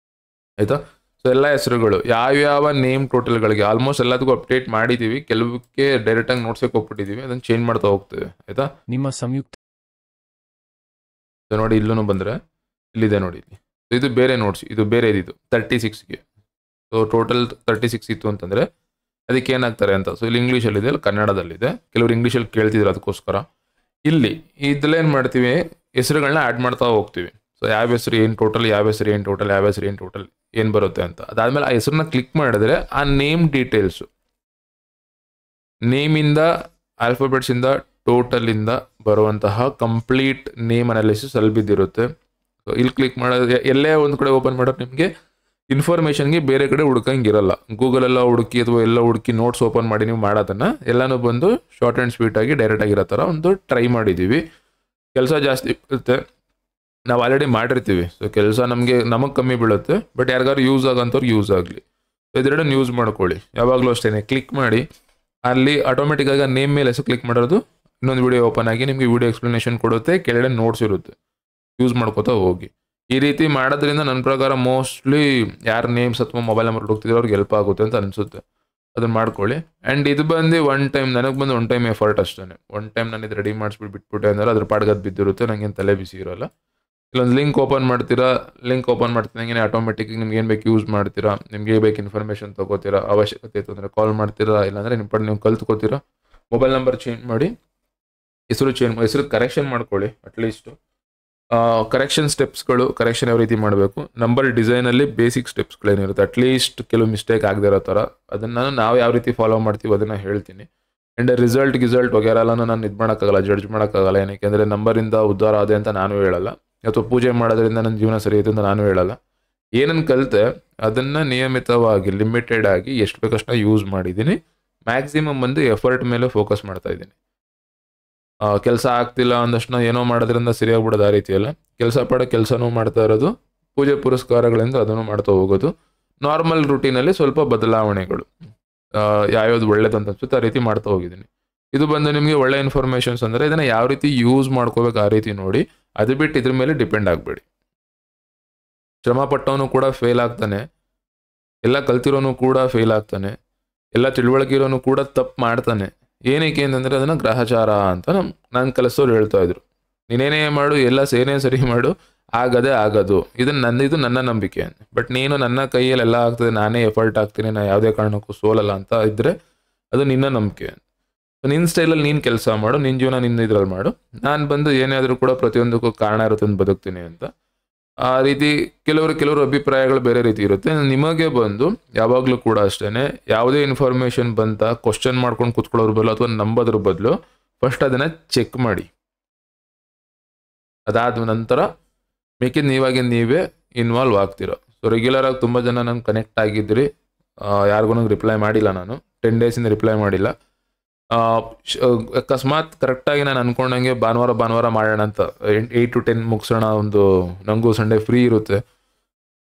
ಆಯಿತಾ. ಸೊ ಎಲ್ಲ ಹೆಸರುಗಳು ಯಾವ್ಯಾವ ನೇಮ್ ಟೋಟಲ್ಗಳಿಗೆ ಆಲ್ಮೋಸ್ಟ್ ಎಲ್ಲದಕ್ಕೂ ಅಪ್ಡೇಟ್ ಮಾಡಿದ್ದೀವಿ. ಕೆಲವಕ್ಕೆ ಡೈರೆಕ್ಟಾಗಿ ನೋಟ್ಸಕ್ಕೆ ಹೋಗ್ಬಿಟ್ಟಿದ್ದೀವಿ, ಅದನ್ನು ಚೇಂಜ್ ಮಾಡ್ತಾ ಹೋಗ್ತೇವೆ, ಆಯಿತಾ. ನಿಮ್ಮ ಸಂಯುಕ್ತ ನೋಡಿ, ಇಲ್ಲೂ ಬಂದರೆ ಇಲ್ಲಿದೆ ನೋಡಿ, ಇದು ಬೇರೆ ನೋಟ್ಸ್, ಇದು ಬೇರೆ ಇದಿದ್ದು 36ಗೆ. ಸೊ ಟೋಟಲ್ 36 ಇತ್ತು ಅಂತಂದರೆ ಅದಕ್ಕೆ ಏನಾಗ್ತಾರೆ ಅಂತ. ಸೊ ಇಲ್ಲಿ ಇಂಗ್ಲೀಷಲ್ಲಿದೆ, ಅಲ್ಲಿ ಕನ್ನಡದಲ್ಲಿದೆ. ಕೆಲವರು ಇಂಗ್ಲೀಷಲ್ಲಿ ಕೇಳ್ತಿದ್ರು, ಅದಕ್ಕೋಸ್ಕರ ಇಲ್ಲಿ ಇದಲ್ಲೇನು ಮಾಡ್ತೀವಿ, ಹೆಸರುಗಳನ್ನ ಆ್ಯಡ್ ಮಾಡ್ತಾ ಹೋಗ್ತೀವಿ. ಸೊ ಯಾವ ಹೆಸರು ಏನು ಟೋಟಲ್, ಯಾವ ಹೆಸರು ಏನು ಟೋಟಲ್ ಏನು ಬರುತ್ತೆ ಅಂತ. ಅದಾದಮೇಲೆ ಆ ಹೆಸರನ್ನ ಕ್ಲಿಕ್ ಮಾಡಿದ್ರೆ ಆ ನೇಮ್ ಡೀಟೇಲ್ಸು, ನೇಮಿಂದ ಆಲ್ಫಾಬೆಟ್ಸಿಂದ ಟೋಟಲಿಂದ ಬರುವಂತಹ ಕಂಪ್ಲೀಟ್ ನೇಮ್ ಅನಾಲಿಸಿಸ್ ಅಲ್ಲಿ ಬಿದ್ದಿರುತ್ತೆ. ಸೊ ಇಲ್ಲಿ ಕ್ಲಿಕ್ ಮಾಡೋದು, ಎಲ್ಲೇ ಒಂದು ಕಡೆ ಓಪನ್ ಮಾಡೋದು ನಿಮಗೆ ಇನ್ಫಾರ್ಮೇಷನ್ಗೆ ಬೇರೆ ಕಡೆ ಹುಡ್ಕಂಗಿರಲ್ಲ. ಗೂಗಲೆಲ್ಲ ಹುಡುಕಿ ಅಥವಾ ಎಲ್ಲ ಹುಡುಕಿ ನೋಟ್ಸ್ ಓಪನ್ ಮಾಡಿ ನೀವು ಮಾಡೋದನ್ನು ಎಲ್ಲನೂ ಬಂದು ಶಾರ್ಟ್ ಆ್ಯಂಡ್ ಸ್ವೀಟಾಗಿ ಡೈರೆಕ್ಟಾಗಿರೋ ಥರ ಒಂದು ಟ್ರೈ ಮಾಡಿದ್ದೀವಿ. ಕೆಲಸ ಜಾಸ್ತಿ ಇರುತ್ತೆ, ನಾವು ಆಲ್ರೆಡಿ ಮಾಡಿರ್ತೀವಿ. ಸೊ ಕೆಲಸ ನಮಗೆ ಕಮ್ಮಿ ಬೀಳುತ್ತೆ, ಬಟ್ ಯಾರಿಗಾರು ಯೂಸ್ ಆಗೋಂಥವ್ರಿಗೆ ಯೂಸ್ ಆಗಲಿ. ಇದೆರಡನ್ನು ಯೂಸ್ ಮಾಡ್ಕೊಳ್ಳಿ. ಯಾವಾಗಲೂ ಅಷ್ಟೇ ಕ್ಲಿಕ್ ಮಾಡಿ, ಅಲ್ಲಿ ಆಟೋಮೆಟಿಕ್ಕಾಗಿ ನೇಮ್ ಮೇಲೆ ಹೆಸರು ಕ್ಲಿಕ್ ಮಾಡೋದು, ಇನ್ನೊಂದು ವಿಡಿಯೋ ಓಪನ್ ಆಗಿ ನಿಮಗೆ ವಿಡಿಯೋ ಎಕ್ಸ್ಪ್ಲನೇಷನ್ ಕೊಡುತ್ತೆ, ಕೆಳಗಡೆ ನೋಟ್ಸ್ ಇರುತ್ತೆ, ಯೂಸ್ ಮಾಡ್ಕೋತಾ ಹೋಗಿ. ಈ ರೀತಿ ಮಾಡೋದ್ರಿಂದ ನನ್ನ ಪ್ರಕಾರ ಮೋಸ್ಟ್ಲಿ ಯಾರು ನೇಮ್ಸ್ ಅಥವಾ ಮೊಬೈಲ್ ನಂಬರ್ ಹುಡುಕ್ತಿದ್ರು ಅವ್ರಿಗೆ ಹೆಲ್ಪ್ ಆಗುತ್ತೆ ಅಂತ ಅನಿಸುತ್ತೆ. ಅದನ್ನು ಮಾಡ್ಕೊಳ್ಳಿ. ಆ್ಯಂಡ್ ಇದು ಬಂದು ಒನ್ ಟೈಮ್ ಎಫರ್ಟ್ ಅಷ್ಟೇ. ಒನ್ ಟೈಮ್ ನಾನು ಇದು ರೆಡಿ ಮಾಡಿಸ್ಬಿಟ್ಟು ಬಿಟ್ಬಿಟ್ಟೆ ಅಂದರೆ ಅದ್ರ ಪಾಡ್ಗದು ಬಿದ್ದಿರುತ್ತೆ, ನನಗೇನು ತಲೆ ಬಿಸಿ ಇರೋಲ್ಲ. ಇಲ್ಲೊಂದು ಲಿಂಕ್ ಓಪನ್ ಮಾಡ್ತಿದ್ದಂಗೆ ಆಟೋಮೆಟಿಕ್ ನಿಮ್ಗೆ ಏನು ಬೇಕು ಯೂಸ್ ಮಾಡ್ತೀರಾ, ನಿಮಗೆ ಬೇಕು ಇನ್ಫಾರ್ಮೇಷನ್ ತೊಗೋತೀರಾ, ಅವಶ್ಯಕತೆ ಇತ್ತು ಅಂದರೆ ಕಾಲ್ ಮಾಡ್ತೀರಾ, ಇಲ್ಲಾಂದರೆ ನೀವು ಕಲ್ತ್ಕೋತೀರಾ. ಮೊಬೈಲ್ ನಂಬರ್ ಚೇಂಜ್ ಮಾಡಿ, ಹೆಸರು ಕರೆಕ್ಷನ್ ಮಾಡ್ಕೊಳ್ಳಿ. ಅಟ್ಲೀಸ್ಟು ಕರೆಕ್ಷನ್ ಸ್ಟೆಪ್ಸ್ಗಳು, ಕರೆಕ್ಷನ್ ಯಾವ ರೀತಿ ಮಾಡಬೇಕು, ನಂಬರ್ ಡಿಸೈನಲ್ಲಿ ಬೇಸಿಕ್ ಸ್ಟೆಪ್ಸ್ಗಳೇನಿರುತ್ತೆ, ಅಟ್ಲೀಸ್ಟ್ ಕೆಲವು ಮಿಸ್ಟೇಕ್ ಆಗದೆ ಇರೋ ಥರ ಅದನ್ನು ನಾವು ಯಾವ ರೀತಿ ಫಾಲೋ ಮಾಡ್ತೀವಿ ಅದನ್ನು ಹೇಳ್ತೀನಿ. ಆ್ಯಂಡ್ ರಿಸಲ್ಟ್ ವಗೇರೆಲ್ಲ ನಾನು ಇದು ಮಾಡೋಕ್ಕಾಗಲ್ಲ, ಜಡ್ಜ್ ಮಾಡೋಕ್ಕಾಗಲ್ಲ. ಏನಕ್ಕೆ ಅಂದರೆ ನಂಬರಿಂದ ಉದ್ಧಾರ ಆದೆ ಅಂತ ನಾನು ಹೇಳಲ್ಲ, ಅಥವಾ ಪೂಜೆ ಮಾಡೋದ್ರಿಂದ ನನ್ನ ಜೀವನ ಸರಿ ಇದೆ ಅಂತ ನಾನು ಹೇಳಲ್ಲ. ಏನನ್ನು ಕಲಿತೆ ಅದನ್ನು ನಿಯಮಿತವಾಗಿ ಲಿಮಿಟೆಡ್ ಆಗಿ ಎಷ್ಟು ಬೇಕಷ್ಟು ಯೂಸ್ ಮಾಡಿದ್ದೀನಿ. ಮ್ಯಾಕ್ಸಿಮಮ್ ಬಂದು ಎಫರ್ಟ್ ಮೇಲೆ ಫೋಕಸ್ ಮಾಡ್ತಾ ಇದ್ದೀನಿ. ಕೆಲಸ ಆಗ್ತಿಲ್ಲ ಅಂದಷ್ಟು ಏನೋ ಮಾಡೋದ್ರಿಂದ ಸರಿಯಾಗ್ಬಿಡೋದು ಆ ರೀತಿಯಲ್ಲ. ಕೆಲಸನೂ ಮಾಡ್ತಾ ಇರೋದು, ಪೂಜೆ ಪುರಸ್ಕಾರಗಳಿಂದ ಅದನ್ನು ಮಾಡ್ತಾ ಹೋಗೋದು. ನಾರ್ಮಲ್ ರೂಟೀನಲ್ಲಿ ಸ್ವಲ್ಪ ಬದಲಾವಣೆಗಳು, ಯಾವ್ಯಾವ್ದು ಒಳ್ಳೇದು ಅಂತ ಅನ್ಸುತ್ತೆ ಆ ರೀತಿ ಮಾಡ್ತಾ ಹೋಗಿದ್ದೀನಿ. ಇದು ಬಂದು ನಿಮಗೆ ಒಳ್ಳೆ ಇನ್ಫಾರ್ಮೇಷನ್ಸ್ ಅಂದರೆ ಇದನ್ನು ಯಾವ ರೀತಿ ಯೂಸ್ ಮಾಡ್ಕೋಬೇಕು ಆ ರೀತಿ ನೋಡಿ. ಅದು ಬಿಟ್ಟು ಇದ್ರ ಮೇಲೆ ಡಿಪೆಂಡ್ ಆಗಬೇಡಿ. ಶ್ರಮ ಪಟ್ಟವನು ಕೂಡ ಫೇಲ್ ಆಗ್ತಾನೆ, ಎಲ್ಲ ಕಲ್ತಿರೋನು ಕೂಡ ಫೇಲ್ ಆಗ್ತಾನೆ, ಎಲ್ಲ ತಿಳುವಳಿಕೆ ಇರೋನು ಕೂಡ ತಪ್ಪು ಮಾಡ್ತಾನೆ. ಏನಕ್ಕೆ ಅಂತಂದರೆ ಅದನ್ನು ಗ್ರಹಚಾರ ಅಂತ ನಾನು ಕಲಿಸೋರು ಹೇಳ್ತಾ ಇದ್ರು. ನೀನೇನೇ ಮಾಡು, ಎಲ್ಲ ಸೇನೇ ಸರಿ ಮಾಡು, ಆಗದೇ ಆಗೋದು. ಇದು ನನ್ನ ನಂಬಿಕೆ. ಬಟ್ ನೀನು ನನ್ನ ಕೈಯಲ್ಲಿ ಎಲ್ಲ ಆಗ್ತದೆ, ನಾನೇ ಎಫರ್ಟ್ ಆಗ್ತೀನಿ, ನಾನು ಯಾವುದೇ ಕಾರಣಕ್ಕೂ ಸೋಲಲ್ಲ ಅಂತ ಇದ್ದರೆ ಅದು ನಿನ್ನ ನಂಬಿಕೆ. ನಿನ್ನ ಸ್ಟೈಲಲ್ಲಿ ನೀನು ಕೆಲಸ ಮಾಡು, ನಿನ್ನ ಜೀವನ ನಿನ್ನ ಇದ್ರಲ್ಲಿ ಮಾಡು. ನಾನು ಬಂದು ಏನಾದರೂ ಕೂಡ ಪ್ರತಿಯೊಂದಕ್ಕೂ ಕಾರಣ ಇರುತ್ತೆ ಅಂತ ಬದುಕ್ತೀನಿ ಅಂತ. ಆ ರೀತಿ ಕೆಲವರು ಅಭಿಪ್ರಾಯಗಳು ಬೇರೆ ರೀತಿ ಇರುತ್ತೆ. ನಿಮಗೆ ಬಂದು ಯಾವಾಗಲೂ ಕೂಡ ಅಷ್ಟೇ, ಯಾವುದೇ ಇನ್ಫಾರ್ಮೇಷನ್ ಬಂತ ಕ್ವಶನ್ ಮಾಡ್ಕೊಂಡು ಕೂತ್ಕೊಳ್ಳೋದ್ರ ಬದಲು ಅಥವಾ ನಂಬೋದ್ರ ಬದಲು ಫಸ್ಟ್ ಅದನ್ನು ಚೆಕ್ ಮಾಡಿ. ಅದಾದ ನಂತರ ಮಿಕ್ಕಿದ ನೀವೇ ಇನ್ವಾಲ್ವ್ ಆಗ್ತೀರ. ಸೊ ರೆಗ್ಯುಲರಾಗಿ ತುಂಬ ಜನ ನಂಗೆ ಕನೆಕ್ಟ್ ಆಗಿದ್ರಿ, ಯಾರಿಗೂ ನಂಗೆ ರಿಪ್ಲೈ ಮಾಡಿಲ್ಲ. ನಾನು 10 ಡೇಸಿಂದ ರಿಪ್ಲೈ ಮಾಡಿಲ್ಲ. ಅಕಸ್ಮಾತ್ ಕರೆಕ್ಟಾಗಿ ನಾನು ಅಂದ್ಕೊಂಡಂಗೆ ಭಾನುವಾರ ಮಾಡೋಣ ಅಂತ 8 to 10 ಮುಗಿಸೋಣ, ನನಗೂ ಸಂಡೇ ಫ್ರೀ ಇರುತ್ತೆ,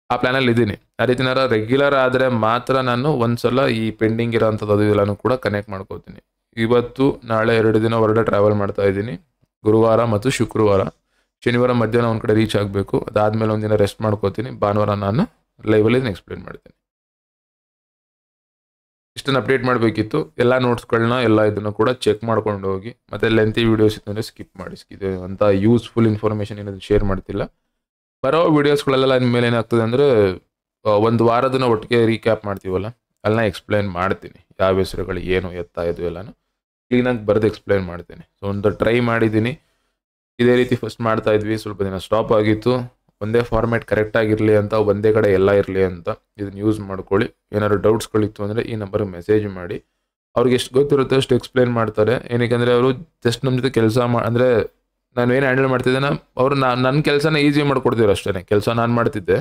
ಆ ಪ್ಲ್ಯಾನಲ್ಲಿ ಇದ್ದೀನಿ. ಆ ರೀತಿ ರೆಗ್ಯುಲರ್ ಆದರೆ ಮಾತ್ರ ನಾನು ಒಂದ್ಸಲ ಈ ಪೆಂಡಿಂಗ್ ಇರೋ ಅಂಥದ್ದು ಇದೆಲ್ಲನೂ ಕೂಡ ಕನೆಕ್ಟ್ ಮಾಡ್ಕೋತೀನಿ. ಇವತ್ತು ನಾಳೆ 2 ದಿನ ಹೊರಗಡೆ ಟ್ರಾವೆಲ್ ಮಾಡ್ತಾ ಇದ್ದೀನಿ, ಗುರುವಾರ ಮತ್ತು ಶುಕ್ರವಾರ. ಶನಿವಾರ ಮಧ್ಯಾಹ್ನ ಒಂದು ಕಡೆ ರೀಚ್ ಆಗಬೇಕು. ಅದಾದಮೇಲೆ ಒಂದಿನ ರೆಸ್ಟ್ ಮಾಡ್ಕೋತೀನಿ. ಭಾನುವಾರ ನಾನು ಲೈವಲ್ಲಿ ಎಕ್ಸ್ಪ್ಲೇನ್ ಮಾಡ್ತೀನಿ. ಇಷ್ಟನ್ನು ಅಪ್ಡೇಟ್ ಮಾಡಬೇಕಿತ್ತು. ಎಲ್ಲ ನೋಟ್ಸ್ಗಳನ್ನ ಇದನ್ನು ಕೂಡ ಚೆಕ್ ಮಾಡ್ಕೊಂಡು ಹೋಗಿ. ಮತ್ತು ಲೆಂತಿ ವೀಡಿಯೋಸ್ ಇತ್ತಂದರೆ ಸ್ಕಿಪ್ ಮಾಡಿ. ಇದು ಅಂತ ಯೂಸ್ಫುಲ್ ಇನ್ಫಾರ್ಮೇಷನ್ ಏನಾದರೂ ಶೇರ್ ಮಾಡ್ತಿಲ್ಲ. ಬರೋ ವೀಡಿಯೋಸ್ಗಳೆಲ್ಲ ಇನ್ಮೇಲೆ ಏನಾಗ್ತದೆ ಅಂದರೆ ಒಂದು ವಾರದನ್ನ ಒಟ್ಟಿಗೆ ರೀಕ್ಯಾಪ್ ಮಾಡ್ತೀವಲ್ಲ, ಅಲ್ಲನ್ನ ಎಕ್ಸ್ಪ್ಲೇನ್ ಮಾಡ್ತೀನಿ. ಯಾವ ಹೆಸರುಗಳು ಏನು ಎತ್ತಾ ಇದು ಎಲ್ಲನೂ ಕ್ಲೀನಾಗಿ ಬರೆದು ಎಕ್ಸ್ಪ್ಲೇನ್ ಮಾಡ್ತೀನಿ. ಸೊ ಒಂದು ಟ್ರೈ ಮಾಡಿದ್ದೀನಿ. ಇದೇ ರೀತಿ ಫಸ್ಟ್ ಮಾಡ್ತಾ ಇದ್ವಿ, ಸ್ವಲ್ಪ ದಿನ ಸ್ಟಾಪ್ ಆಗಿತ್ತು. ಒಂದೇ ಫಾರ್ಮ್ಯಾಟ್ ಕರೆಕ್ಟಾಗಿರಲಿ ಅಂತ, ಒಂದೇ ಕಡೆ ಎಲ್ಲ ಇರಲಿ ಅಂತ ಇದನ್ನು ಯೂಸ್ ಮಾಡ್ಕೊಳ್ಳಿ. ಏನಾದ್ರು ಡೌಟ್ಸ್ಗಳಿತ್ತು ಅಂದರೆ ಈ ನಂಬರ್ಗೆ ಮೆಸೇಜ್ ಮಾಡಿ. ಅವ್ರಿಗೆ ಎಷ್ಟು ಗೊತ್ತಿರುತ್ತೆ ಅಷ್ಟು ಎಕ್ಸ್ಪ್ಲೇನ್ ಮಾಡ್ತಾರೆ. ಏನಕ್ಕೆ ಅವರು ಜಸ್ಟ್ ನಮ್ಮ ಜೊತೆ ಕೆಲಸ ಅಂದರೆ ನಾನು ಏನು ಹ್ಯಾಂಡಲ್ ಮಾಡ್ತಿದ್ದೆ, ಅವರು ನನ್ನ ಕೆಲಸನ ಈಸಿ ಮಾಡ್ಕೊಡ್ತೀರು ಅಷ್ಟೇ. ಕೆಲಸ ನಾನು ಮಾಡ್ತಿದ್ದೆ,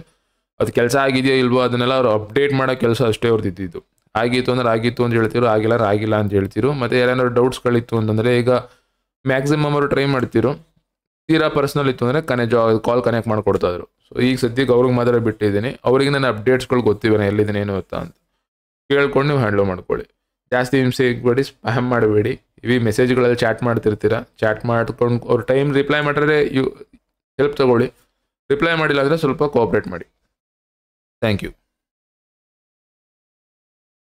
ಅದು ಕೆಲಸ ಆಗಿದೆಯೋ ಇಲ್ವೋ ಅದನ್ನೆಲ್ಲ ಅವ್ರು ಅಪ್ಡೇಟ್ ಮಾಡೋ ಕೆಲಸ ಅಷ್ಟೇ ಅವ್ರದ್ದು ಇದ್ದಿದ್ದು. ಆಗಿತ್ತು ಅಂದ್ರೆ ಆಗಿತ್ತು ಅಂತ ಹೇಳ್ತಿರು, ಆಗಿಲ್ಲ ಅಂತ ಹೇಳ್ತಿರು. ಮತ್ತು ಏನಾದ್ರು ಡೌಟ್ಸ್ಗಳಿತ್ತು ಅಂತಂದರೆ ಈಗ ಮ್ಯಾಕ್ಸಿಮಮ್ ಅವರು ಟ್ರೈ ಮಾಡ್ತಿರು. ತೀರಾ ಪರ್ಸ್ನಲ್ ಇತ್ತು ಅಂದರೆ ಕಾಲ್ ಕನೆಕ್ಟ್ ಮಾಡಿಕೊಡ್ತಾಯಿದ್ರು. ಸೊ ಈಗ ಸದ್ಯಕ್ಕೆ ಅವ್ರಿಗೆ ಮಾತ್ರ ಬಿಟ್ಟಿದ್ದೀನಿ. ಅವ್ರಿಗೆ ನಾನು ಅಪ್ಡೇಟ್ಸ್ಗಳು ಗೊತ್ತಿವೆ, ಎಲ್ಲಿದ್ದೀನಿ ಏನು ಗೊತ್ತಾ ಅಂತ ಕೇಳ್ಕೊಂಡು ನೀವು ಹ್ಯಾಂಡಲ್ ಮಾಡ್ಕೊಳ್ಳಿ. ಜಾಸ್ತಿ ಹಿಂಸೆ ಇಟ್ಬೇಡಿ, ಸ್ಪ್ಯಾಮ್ ಮಾಡಬೇಡಿ. ಇವಿ ಮೆಸೇಜ್ಗಳಲ್ಲಿ ಚಾಟ್ ಮಾಡ್ತಿರ್ತೀರ, ಚಾಟ್ ಮಾಡ್ಕೊಂಡು ಅವ್ರ ಟೈಮ್ ರಿಪ್ಲೈ ಮಾಡಿದ್ರೆ ಹೆಲ್ಪ್ ತೊಗೊಳ್ಳಿ. ರಿಪ್ಲೈ ಮಾಡಿಲ್ಲ ಅಂದರೆ ಸ್ವಲ್ಪ ಕೋಆಪ್ರೇಟ್ ಮಾಡಿ. Thank you.